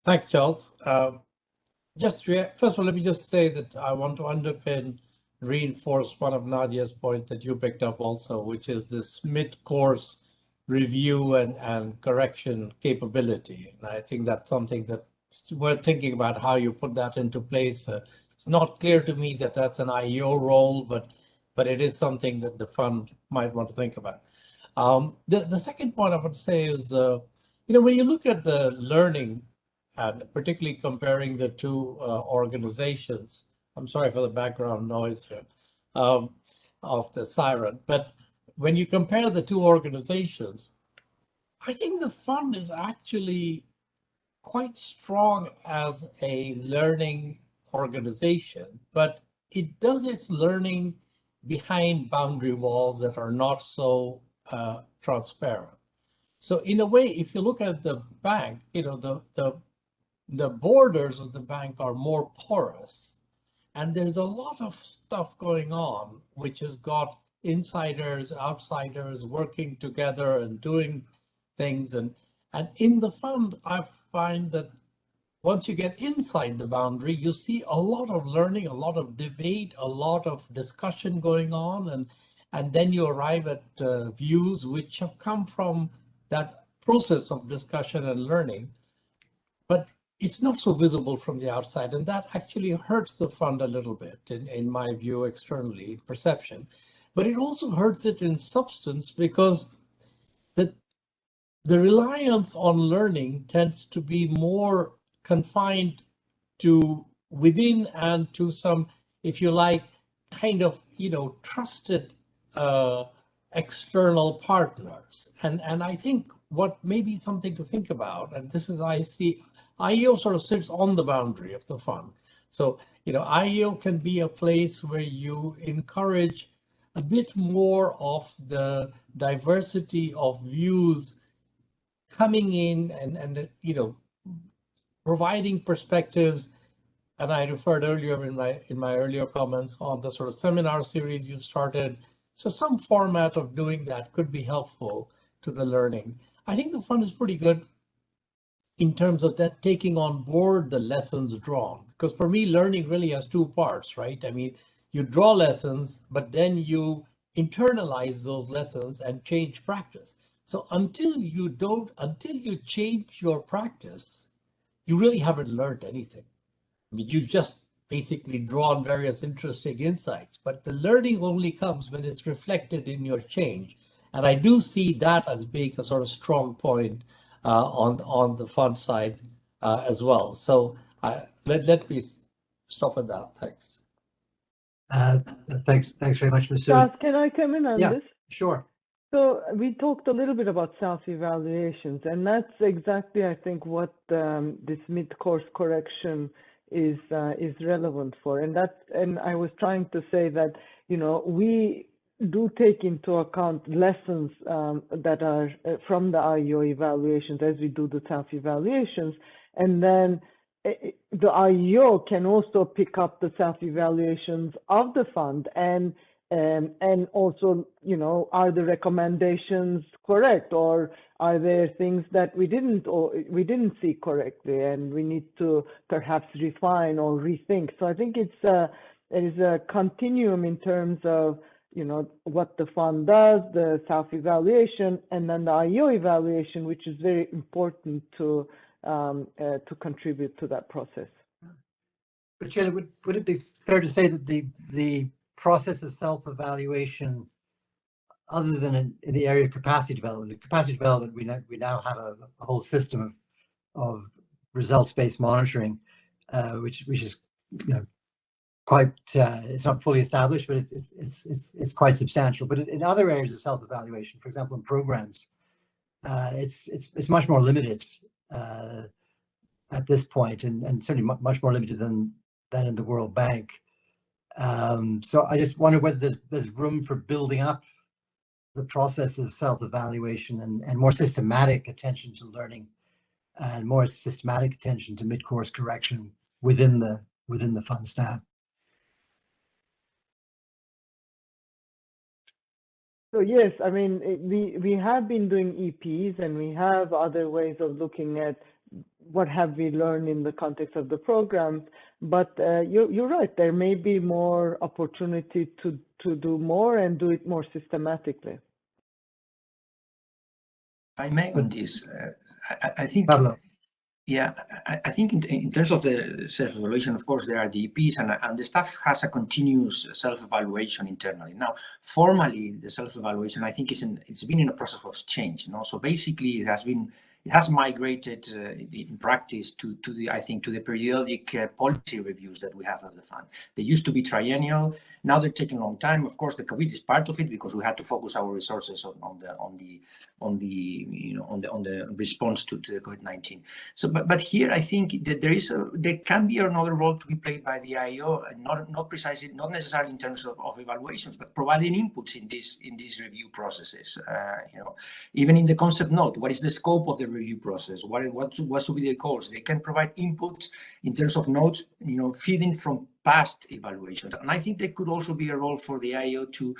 Thanks, Charles. First of all, let me just say that I want to reinforce one of Nadia's point that you picked up also, which is this mid-course review and correction capability. And I think that's something that we're thinking about how you put that into place. It's not clear to me that that's an IEO role, but it is something that the fund might want to think about. The second point I want to say is, when you look at the learning, and particularly comparing the two organizations, I'm sorry for the background noise here of the siren, but when you compare the two organizations, I think the fund is actually quite strong as a learning organization, but it does its learning behind boundary walls that are not so transparent. So in a way, if you look at the bank, the borders of the bank are more porous, and there's a lot of stuff going on which has got insiders, outsiders working together and doing things. And in the fund, I find that once you get inside the boundary, you see a lot of learning, a lot of debate, a lot of discussion going on, and then you arrive at views which have come from that process of discussion and learning. But it's not so visible from the outside, and that actually hurts the fund a little bit, in my view, externally, perception. But it also hurts it in substance, because the reliance on learning tends to be more confined to within and to some, if you like, kind of, trusted external partners. And I think what may be something to think about, and this is, I see, IEO sort of sits on the boundary of the fund. So, IEO can be a place where you encourage a bit more of the diversity of views coming in and providing perspectives. And I referred earlier in my earlier comments on the sort of seminar series you've started. So some format of doing that could be helpful to the learning. I think the fund is pretty good in terms of that, taking on board the lessons drawn. Because for me, learning really has two parts, right? I mean, you draw lessons, but then you internalize those lessons and change practice. So until you change your practice, you really haven't learned anything. I mean, you've just basically drawn various interesting insights, but the learning only comes when it's reflected in your change. And I do see that as being a sort of strong point on the fund side as well. So let me stop at that. Thanks. Thanks very much, Masood. Charles, can I come in on Yeah, this? sure. So we talked a little bit about self-evaluations, and that's exactly, I think, what this mid-course correction is relevant for. And I was trying to say that, we do take into account lessons that are from the IEO evaluations as we do the self-evaluations, and then the IEO can also pick up the self-evaluations of the fund and And also, you know, are the recommendations correct, or are there things that we didn't see correctly, and we need to perhaps refine or rethink? So I think there is a continuum in terms of, you know, what the fund does, the self-evaluation, and then the IEO evaluation, which is very important to contribute to that process. But Ceyla, would it be fair to say that the process of self-evaluation, other than in the area of capacity development, we now have a whole system of results-based monitoring, which is, you know, quite it's not fully established, but it's quite substantial. But in other areas of self-evaluation, for example, in programs, it's much more limited at this point, and certainly much more limited than in the World Bank. So I just wonder whether there's room for building up the process of self-evaluation and more systematic attention to learning and more systematic attention to mid-course correction within the fund staff. So yes, I mean, we have been doing EPs, and we have other ways of looking at what have we learned in the context of the programs. But you're right, there may be more opportunity to do more and do it more systematically. I may on this. I think, Pablo. Yeah, I think in terms of the self-evaluation, of course, there are the EPs, and the staff has a continuous self-evaluation internally. Now, formally, the self-evaluation, I think, it's been in a process of change. You know, so basically, it has migrated in practice to the periodic policy reviews that we have of the fund. They used to be triennial. Now they're taking a long time. Of course, the COVID is part of it because we had to focus our resources on the response to the COVID-19. So, but here I think that there can be another role to be played by the IEO, and not necessarily in terms of evaluations, but providing inputs in these review processes. You know, even in the concept note, what is the scope of the review process? What should be the goals? They can provide inputs in terms of notes, you know, feeding from past evaluations. And I think there could also be a role for the IEO to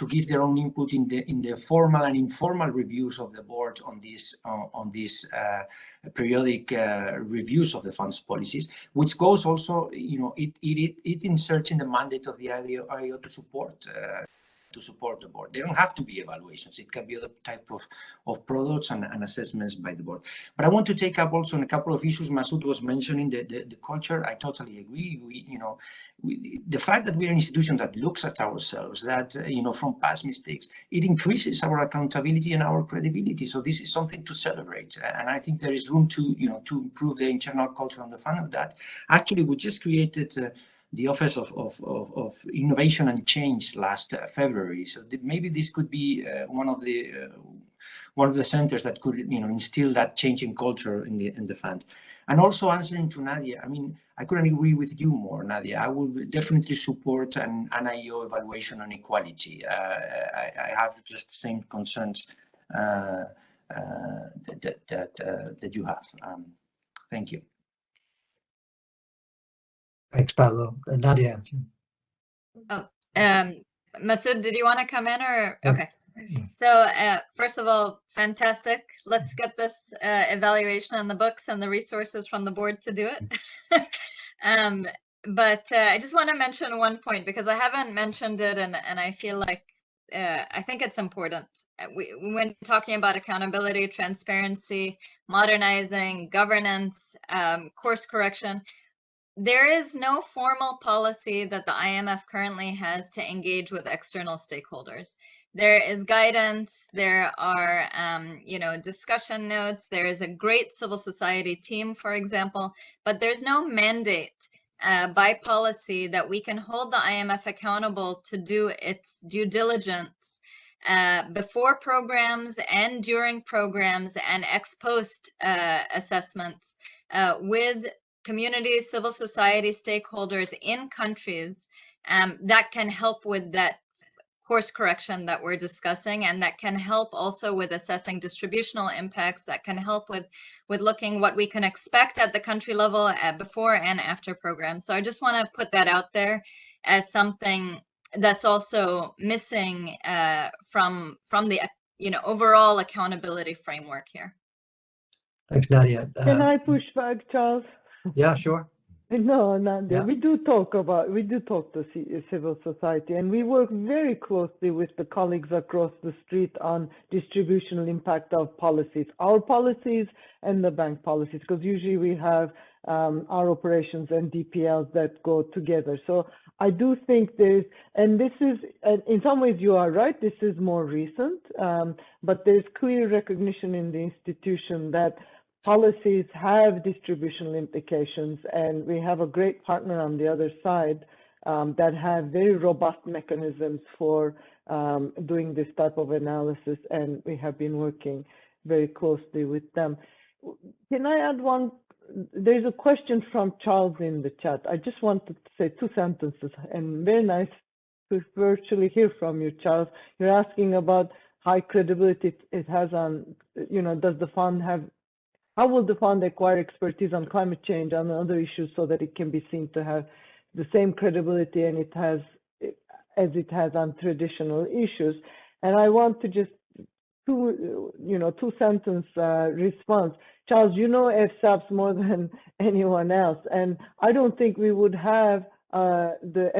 give their own input in the formal and informal reviews of the board on these periodic reviews of the fund's policies, which goes also, you know, it inserts in the mandate of the IEO to support the board. They don't have to be evaluations. It can be other type of products and assessments by the board. But I want to take up also on a couple of issues. Masood was mentioning the culture. I totally agree. The fact that we're an institution that looks at ourselves, that, you know, from past mistakes, it increases our accountability and our credibility. So this is something to celebrate. And I think there is room to improve the internal culture on the fund of that. Actually, we just created the Office of Innovation and Change last February. So maybe this could be one of the centers that could, you know, instill that changing culture in the fund. And also answering to Nadia, I mean, I couldn't agree with you more, Nadia. I will definitely support an IEO evaluation on equality. I have just the same concerns that you have. Thank you. Thanks, Pablo. Nadia. Oh, Masood, did you want to come in or? Okay. So first of all, fantastic. Let's get this evaluation on the books and the resources from the board to do it. But I just want to mention one point because I haven't mentioned it, and I feel like I think it's important. When talking about accountability, transparency, modernizing, governance, course correction, there is no formal policy that the IMF currently has to engage with external stakeholders. There is guidance, there are discussion notes, there is a great civil society team, for example, but there's no mandate by policy that we can hold the IMF accountable to do its due diligence before programs and during programs and ex post assessments with community, civil society stakeholders in countries that can help with that course correction that we're discussing, and that can help also with assessing distributional impacts, that can help with looking what we can expect at the country level before and after programs. So I just want to put that out there as something that's also missing from the overall accountability framework here. Thanks, Nadia. Can I push back, Charles? Yeah, sure. No, Nadia, Yeah. we do talk to civil society, and we work very closely with the colleagues across the street on distributional impact of policies, our policies and the bank policies, because usually we have our operations and DPLs that go together. So I do think there's, and this is, in some ways you are right, this is more recent, but there's clear recognition in the institution that policies have distributional implications, and we have a great partner on the other side that have very robust mechanisms for doing this type of analysis, and we have been working very closely with them. Can I add one? There's a question from Charles in the chat. I just wanted to say 2 sentences, and very nice to virtually hear from you, Charles. You're asking about high credibility it has on, does the fund have, how will the fund acquire expertise on climate change and other issues so that it can be seen to have the same credibility and it has as it has on traditional issues? And I want to just two sentence response. Charles, you know FSAPs more than anyone else, and I don't think we would have the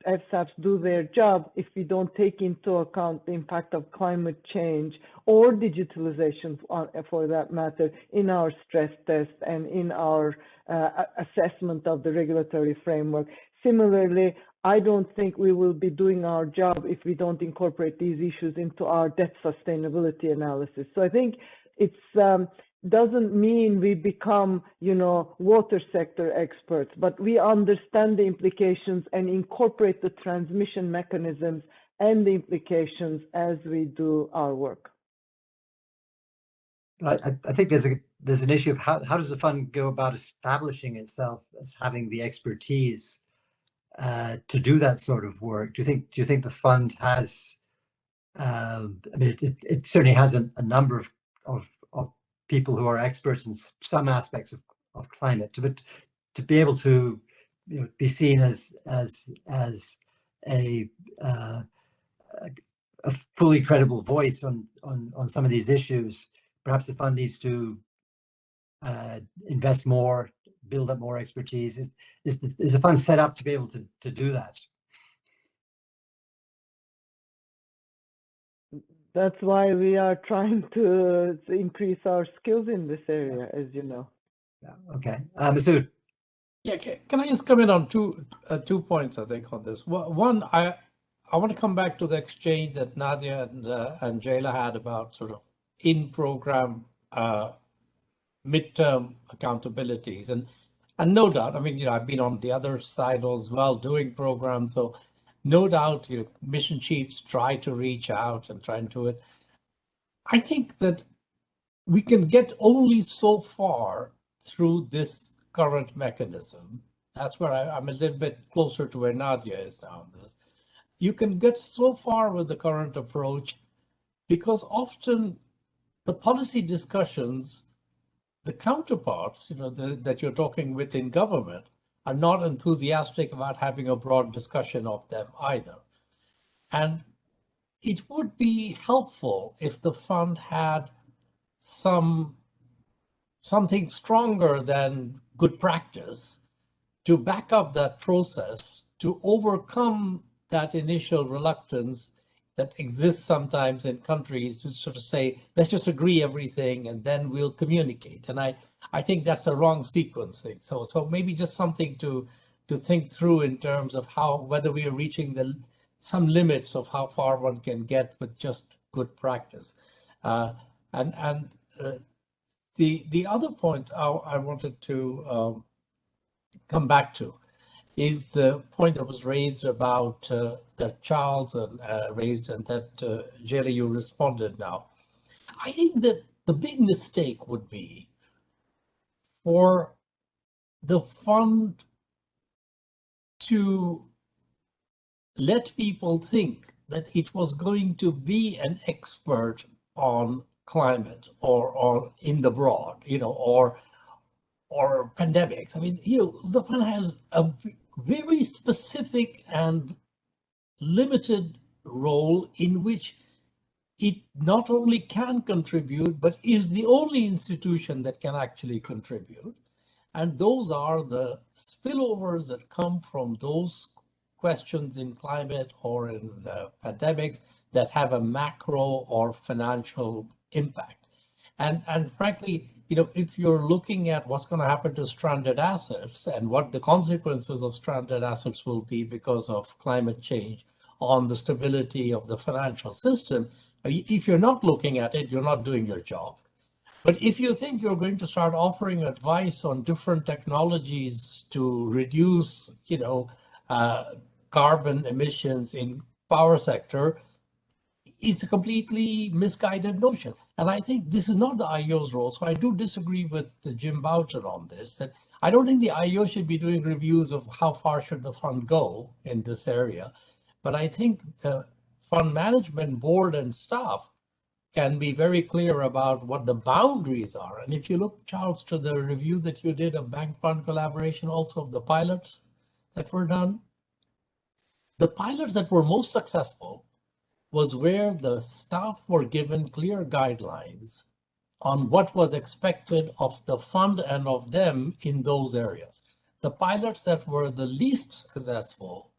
FSAPs do their job if we don't take into account the impact of climate change or digitalization, for that matter, in our stress test and in our assessment of the regulatory framework. Similarly, I don't think we will be doing our job if we don't incorporate these issues into our debt sustainability analysis. So I think it's doesn't mean we become, water sector experts, but we understand the implications and incorporate the transmission mechanisms and the implications as we do our work. I think there's an issue of how does the fund go about establishing itself as having the expertise to do that sort of work? Do you think the fund has? I mean, it certainly has a number of people who are experts in some aspects of climate, but to be able to be seen as a fully credible voice on some of these issues, perhaps the fund needs to invest more, build up more expertise. Is the fund set up to be able to do that? That's why we are trying to increase our skills in this area, as you know. Yeah. Okay. Masood. Yeah. Can I just come in on two points, I think, on this? One, I want to come back to the exchange that Nadia and Ceyla had about sort of in-program midterm accountabilities, and no doubt, I mean, I've been on the other side as well doing programs, so no doubt, mission chiefs try to reach out and try and do it. I think that we can get only so far through this current mechanism. That's where I'm a little bit closer to where Nadia is now on this. You can get so far with the current approach because often the policy discussions, the counterparts, that you're talking with in government are not enthusiastic about having a broad discussion of them either. And it would be helpful if the fund had something stronger than good practice to back up that process, to overcome that initial reluctance that exists sometimes in countries to sort of say, let's just agree everything and then we'll communicate. And I think that's the wrong sequencing. So maybe just something to think through in terms of whether we are reaching some limits of how far one can get with just good practice. And the other point I wanted to come back to is the point that was raised about that Charles raised and that Ceyla, you responded now. I think that the big mistake would be for the fund to let people think that it was going to be an expert on climate or in the broad, or pandemics. I mean, the fund has a very specific and limited role in which it not only can contribute, but is the only institution that can actually contribute. And those are the spillovers that come from those questions in climate or in pandemics that have a macro or financial impact. And frankly, if you're looking at what's going to happen to stranded assets and what the consequences of stranded assets will be because of climate change on the stability of the financial system, if you're not looking at it, you're not doing your job. But if you think you're going to start offering advice on different technologies to reduce, carbon emissions in power sector, it's a completely misguided notion. And I think this is not the IEO's role. So I do disagree with Jim Boucher on this. That I don't think the IEO should be doing reviews of how far should the fund go in this area. But I think the fund management board and staff can be very clear about what the boundaries are. And if you look, Charles, to the review that you did of bank fund collaboration, also of the pilots that were done, the pilots that were most successful was where the staff were given clear guidelines on what was expected of the fund and of them in those areas. The pilots that were the least successful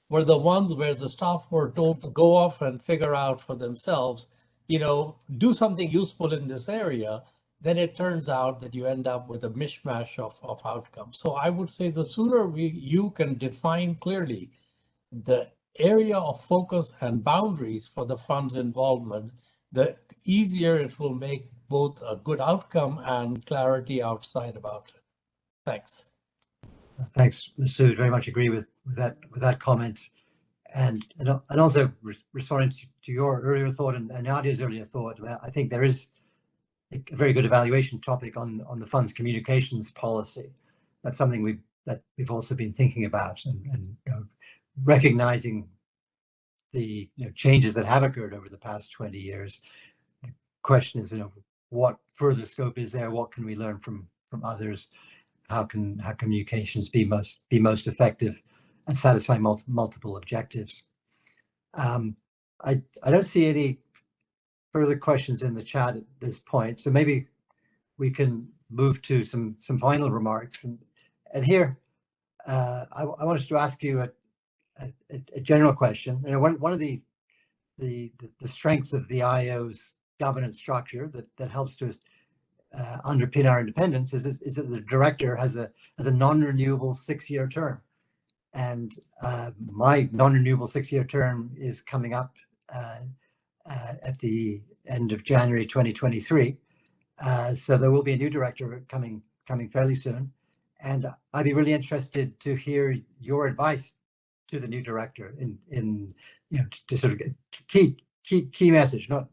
were the ones where the staff were told to go off and figure out for themselves, do something useful in this area. Then it turns out that you end up with a mishmash of outcomes. So I would say the sooner you can define clearly the area of focus and boundaries for the fund's involvement, the easier it will make both a good outcome and clarity outside about it. Thanks. Thanks, Masood. Very much agree with that comment. And also responding to your earlier thought and Nadia's earlier thought, I think there is a very good evaluation topic on the fund's communications policy. That's something we've also been thinking about and recognizing the changes that have occurred over the past 20 years. The question is, what further scope is there? What can we learn from others? How can communications be most effective and satisfy multiple objectives? I don't see any further questions in the chat at this point, so maybe we can move to some final remarks. And here, I wanted to ask you a general question. One of the strengths of the IEO's governance structure that helps to underpin our independence is that the director has a non-renewable 6-year term, and my non-renewable 6-year term is coming up at the end of January 2023. So there will be a new director coming fairly soon, and I'd be really interested to hear your advice to the new director in to sort of key message, not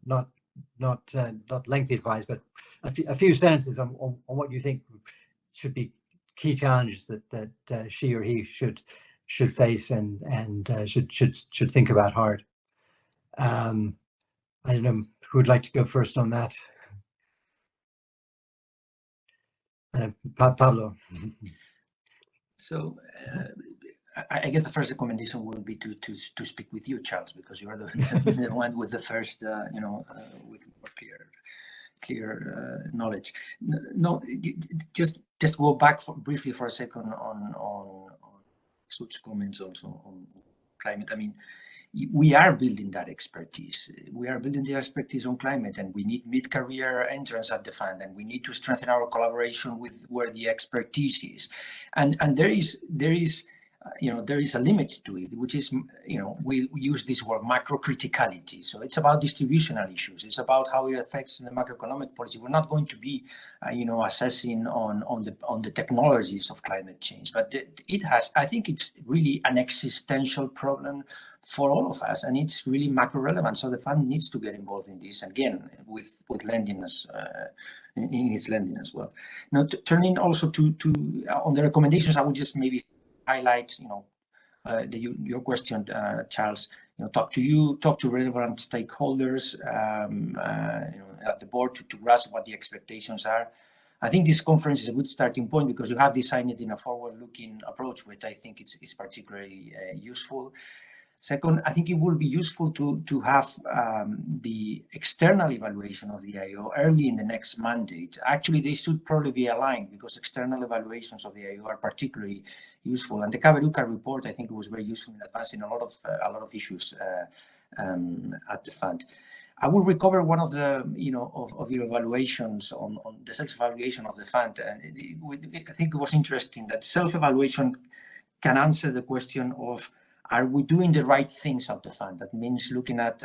lengthy advice, but a few sentences on what you think should be key challenges that she or he should face and should think about hard. I don't know who would like to go first on that. Pablo. So I guess the first recommendation would be to speak with you, Charles, because you are the one with the first, with more clear knowledge. No, just go back briefly for a second on Masood's comments also on climate. I mean, we are building that expertise. We are building the expertise on climate, and we need mid-career entrants at the fund, and we need to strengthen our collaboration with where the expertise is. And there is a limit to it, which is, we use this word macro criticality. So it's about distributional issues. It's about how it affects the macroeconomic policy. We're not going to be, assessing on the technologies of climate change, but I think it's really an existential problem for all of us, and it's really macro relevant. So the fund needs to get involved in this, again, with lending us, in its lending as well. Now, turning also to on the recommendations, I would just maybe highlight, your question, Charles. Talk to relevant stakeholders at the board to grasp what the expectations are. I think this conference is a good starting point because you have designed it in a forward-looking approach, which I think is particularly useful. Second, I think it will be useful to have the external evaluation of the IEO early in the next mandate. Actually, they should probably be aligned because external evaluations of the IEO are particularly useful. And the Kaberuka report, I think, was very useful in advancing a lot of issues at the fund. I will recover one of the, of your evaluations on the self-evaluation of the fund. And I think it was interesting that self-evaluation can answer the question of, are we doing the right things at the fund? That means looking at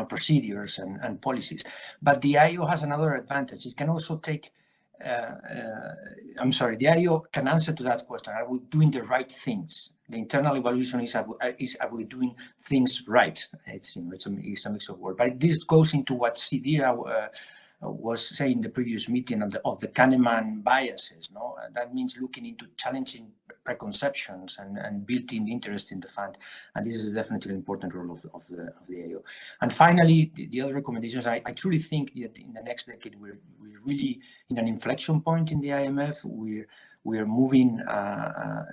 procedures and policies. But the IEO has another advantage. It can also take, the IEO can answer to that question. Are we doing the right things? The internal evaluation is are we doing things right? It's a mix of words. But this goes into what Sidira was saying in the previous meeting of the Kahneman biases. No, and that means looking into challenging preconceptions and built-in interest in the fund. And this is definitely an important role of the IEO. And finally, the other recommendations. I truly think that in the next decade we're really in an inflection point in the IMF. We're moving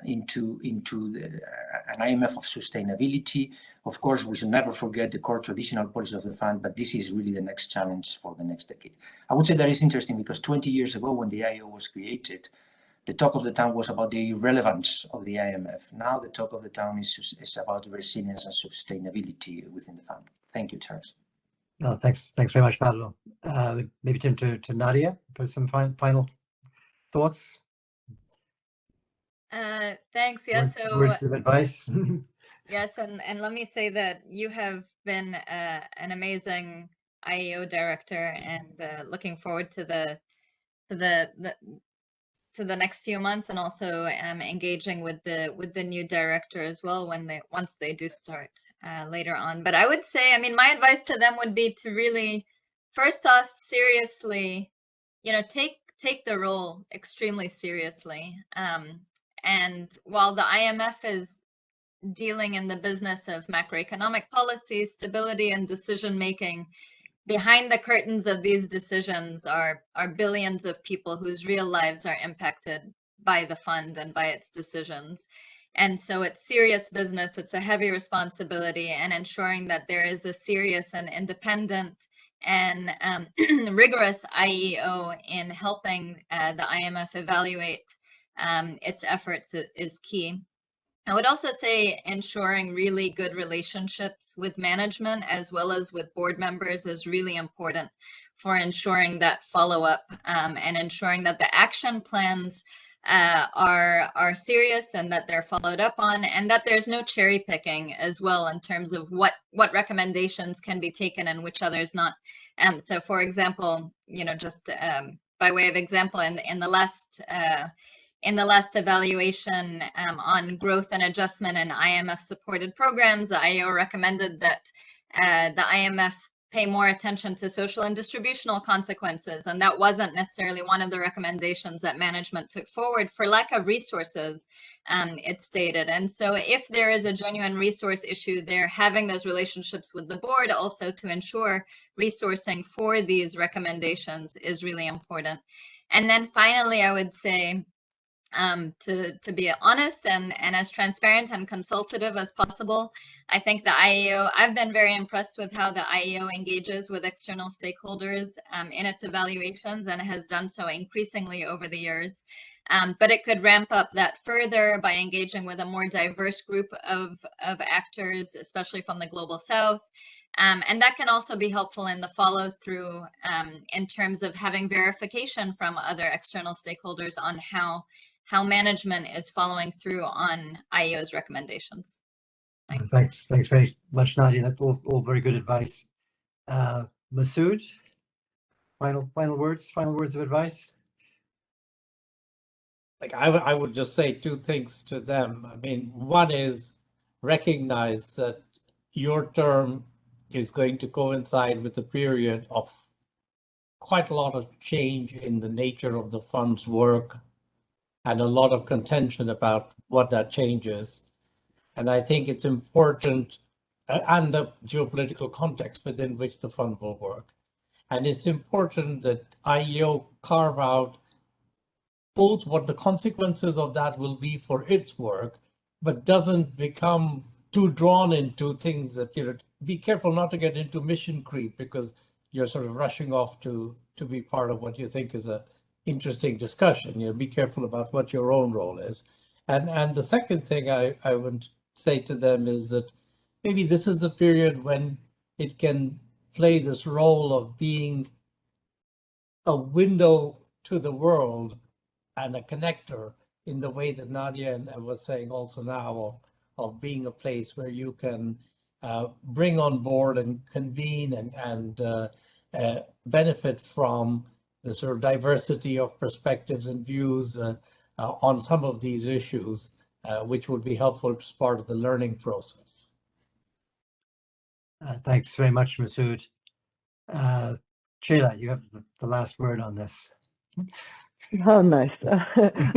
into an IMF of sustainability. Of course, we should never forget the core traditional policy of the fund, but this is really the next challenge for the next decade. I would say that is interesting because 20 years ago, when the IEO was created, the talk of the town was about the relevance of the IMF. Now the talk of the town is about resilience and sustainability within the fund. Thank you, Charles. No, thanks very much, Pablo. Maybe turn to Nadia for some final thoughts. Thanks. Yeah. Words of advice. Yes, and let me say that you have been an amazing IEO director, and looking forward to the next few months, and also engaging with the new director as well once they do start later on. But I would say, I mean, my advice to them would be to really, first off, seriously, take the role extremely seriously. And while the IMF is dealing in the business of macroeconomic policy, stability, and decision making, behind the curtains of these decisions are billions of people whose real lives are impacted by the fund and by its decisions. And so it's serious business, it's a heavy responsibility, and ensuring that there is a serious and independent and rigorous IEO in helping the IMF evaluate its efforts is key. I would also say ensuring really good relationships with management as well as with board members is really important for ensuring that follow-up and ensuring that the action plans are serious and that they're followed up on, and that there's no cherry picking as well in terms of what recommendations can be taken and which others not. So for example, just by way of example, in the last evaluation on growth and adjustment and IMF supported programs, the IEO recommended that the IMF pay more attention to social and distributional consequences. And that wasn't necessarily one of the recommendations that management took forward for lack of resources, it stated. And so if there is a genuine resource issue there, having those relationships with the board also to ensure resourcing for these recommendations is really important. And then finally, I would say, to be honest and as transparent and consultative as possible. I think the IEO, I've been very impressed with how the IEO engages with external stakeholders in its evaluations, and has done so increasingly over the years. But it could ramp up that further by engaging with a more diverse group of actors, especially from the Global South. And that can also be helpful in the follow through in terms of having verification from other external stakeholders on how management is following through on IEO's recommendations. Thanks very much, Nadia. That's all very good advice. Masood, final words of advice. I would just say two things to them. I mean, one is recognize that your term is going to coincide with a period of quite a lot of change in the nature of the fund's work, and a lot of contention about what that change is. And I think it's important, and the geopolitical context within which the fund will work. And it's important that IEO carve out both what the consequences of that will be for its work, but doesn't become too drawn into things that, be careful not to get into mission creep, because you're sort of rushing off to be part of what you think is a interesting discussion. Be careful about what your own role is. And the second thing I would say to them is that maybe this is the period when it can play this role of being a window to the world and a connector, in the way that Nadia was saying also now, of being a place where you can bring on board and convene and benefit from the sort of diversity of perspectives and views on some of these issues, which would be helpful as part of the learning process. Thanks very much, Masood. Ceyla, you have the last word on this. How nice.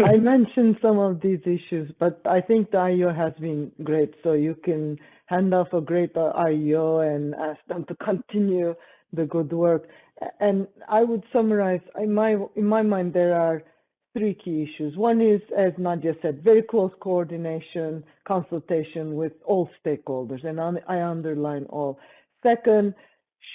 I mentioned some of these issues, but I think the IEO has been great. So you can hand off a great IEO and ask them to continue the good work. And I would summarize, in my mind, there are three key issues. One is, as Nadia said, very close coordination, consultation with all stakeholders, and I underline all. Second,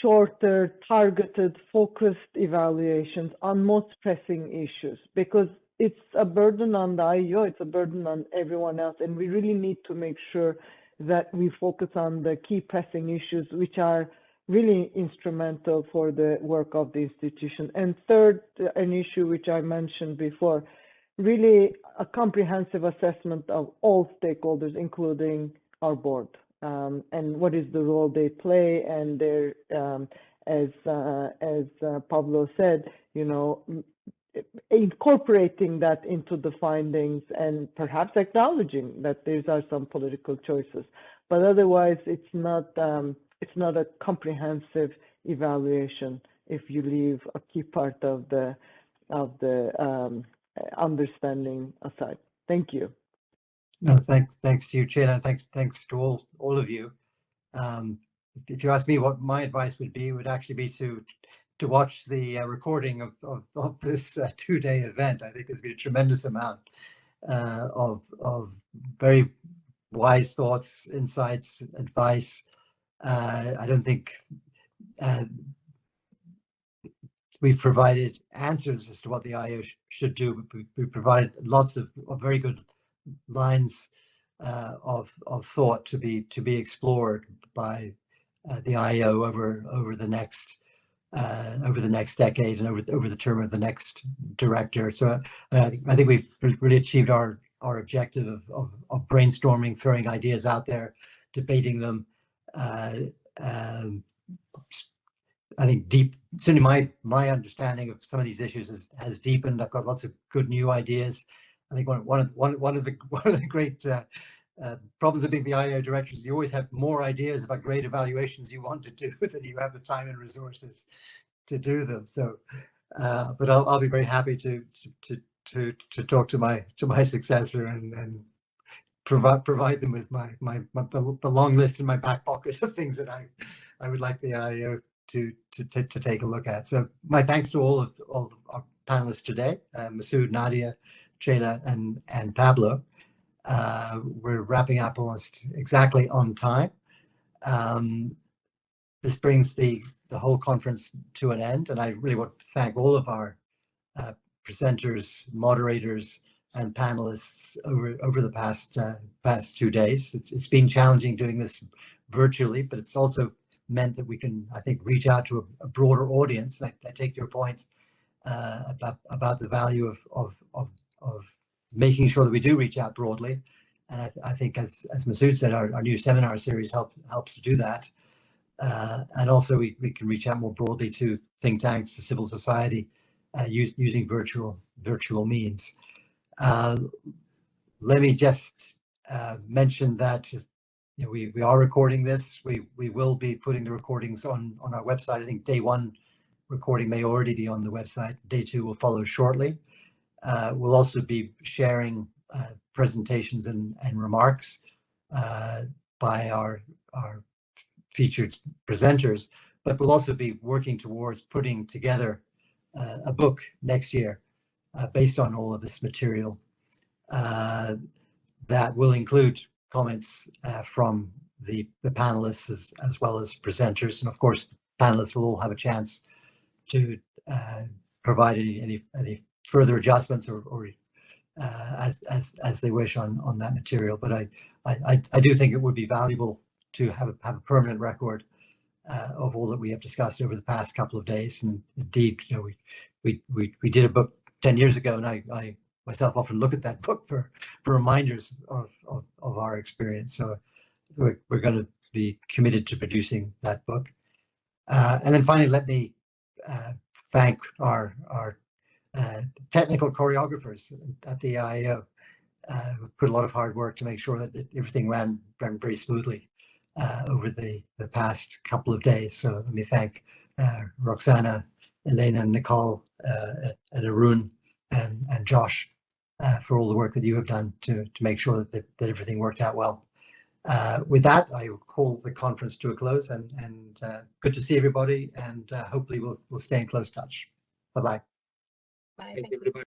shorter, targeted, focused evaluations on most pressing issues, because it's a burden on the IEO, it's a burden on everyone else, and we really need to make sure that we focus on the key pressing issues, which are really instrumental for the work of the institution. And third, an issue which I mentioned before, really a comprehensive assessment of all stakeholders, including our board, and what is the role they play, and their, as Pablo said, incorporating that into the findings and perhaps acknowledging that these are some political choices. But otherwise, it's not a comprehensive evaluation if you leave a key part of the understanding aside. Thank you. No, thanks to you, Ceyla, and thanks to all of you. If you ask me what my advice would be, it would actually be to watch the recording of this 2-day event. I think there's been a tremendous amount of very wise thoughts, insights, advice. I don't think we've provided answers as to what the IEO should do. We provided lots of very good lines of thought to be explored by the IEO over the next decade and over the term of the next director. So I think we've really achieved our objective of brainstorming, throwing ideas out there, debating them. I think certainly my understanding of some of these issues has deepened. I've got lots of good new ideas. I think one of the great problems of being the IEO director is you always have more ideas about great evaluations you want to do than you have the time and resources to do them. So, but I'll be very happy to talk to my successor and provide them with the long list in my back pocket of things that I would like the IEO to take a look at. So my thanks to all of our panelists today, Masood, Nadia, Ceyla, and Pablo. We're wrapping up almost exactly on time. This brings the whole conference to an end, and I really want to thank all of our presenters, moderators, and panelists over the past 2 days. It's been challenging doing this virtually, but it's also meant that we can, I think, reach out to a broader audience. I take your point about the value of making sure that we do reach out broadly, and I think, as Masood said, our new seminar series helps to do that. And also we can reach out more broadly to think tanks, to civil society, using virtual means. Let me just mention that we are recording this. We will be putting the recordings on our website. I think day 1 recording may already be on the website. Day 2 will follow shortly. We'll also be sharing presentations and remarks by our featured presenters, but we'll also be working towards putting together a book next year based on all of this material that will include comments from the panelists as well as presenters. And of course, panelists will all have a chance to provide any further adjustments or as they wish on that material. But I do think it would be valuable to have a permanent record of all that we have discussed over the past couple of days. And indeed, you know, we did a book 10 years ago, and I myself often look at that book for reminders of our experience. So we're going to be committed to producing that book. And then finally, let me thank our technical choreographers at the IEO, who put a lot of hard work to make sure that everything ran very smoothly over the past couple of days. So let me thank Roxana, Elena, Nicole, and Arun, and Josh for all the work that you have done to make sure that everything worked out well. With that, I will call the conference to a close, and good to see everybody, and hopefully we'll stay in close touch. Bye-bye. Bye. Thank you, everybody.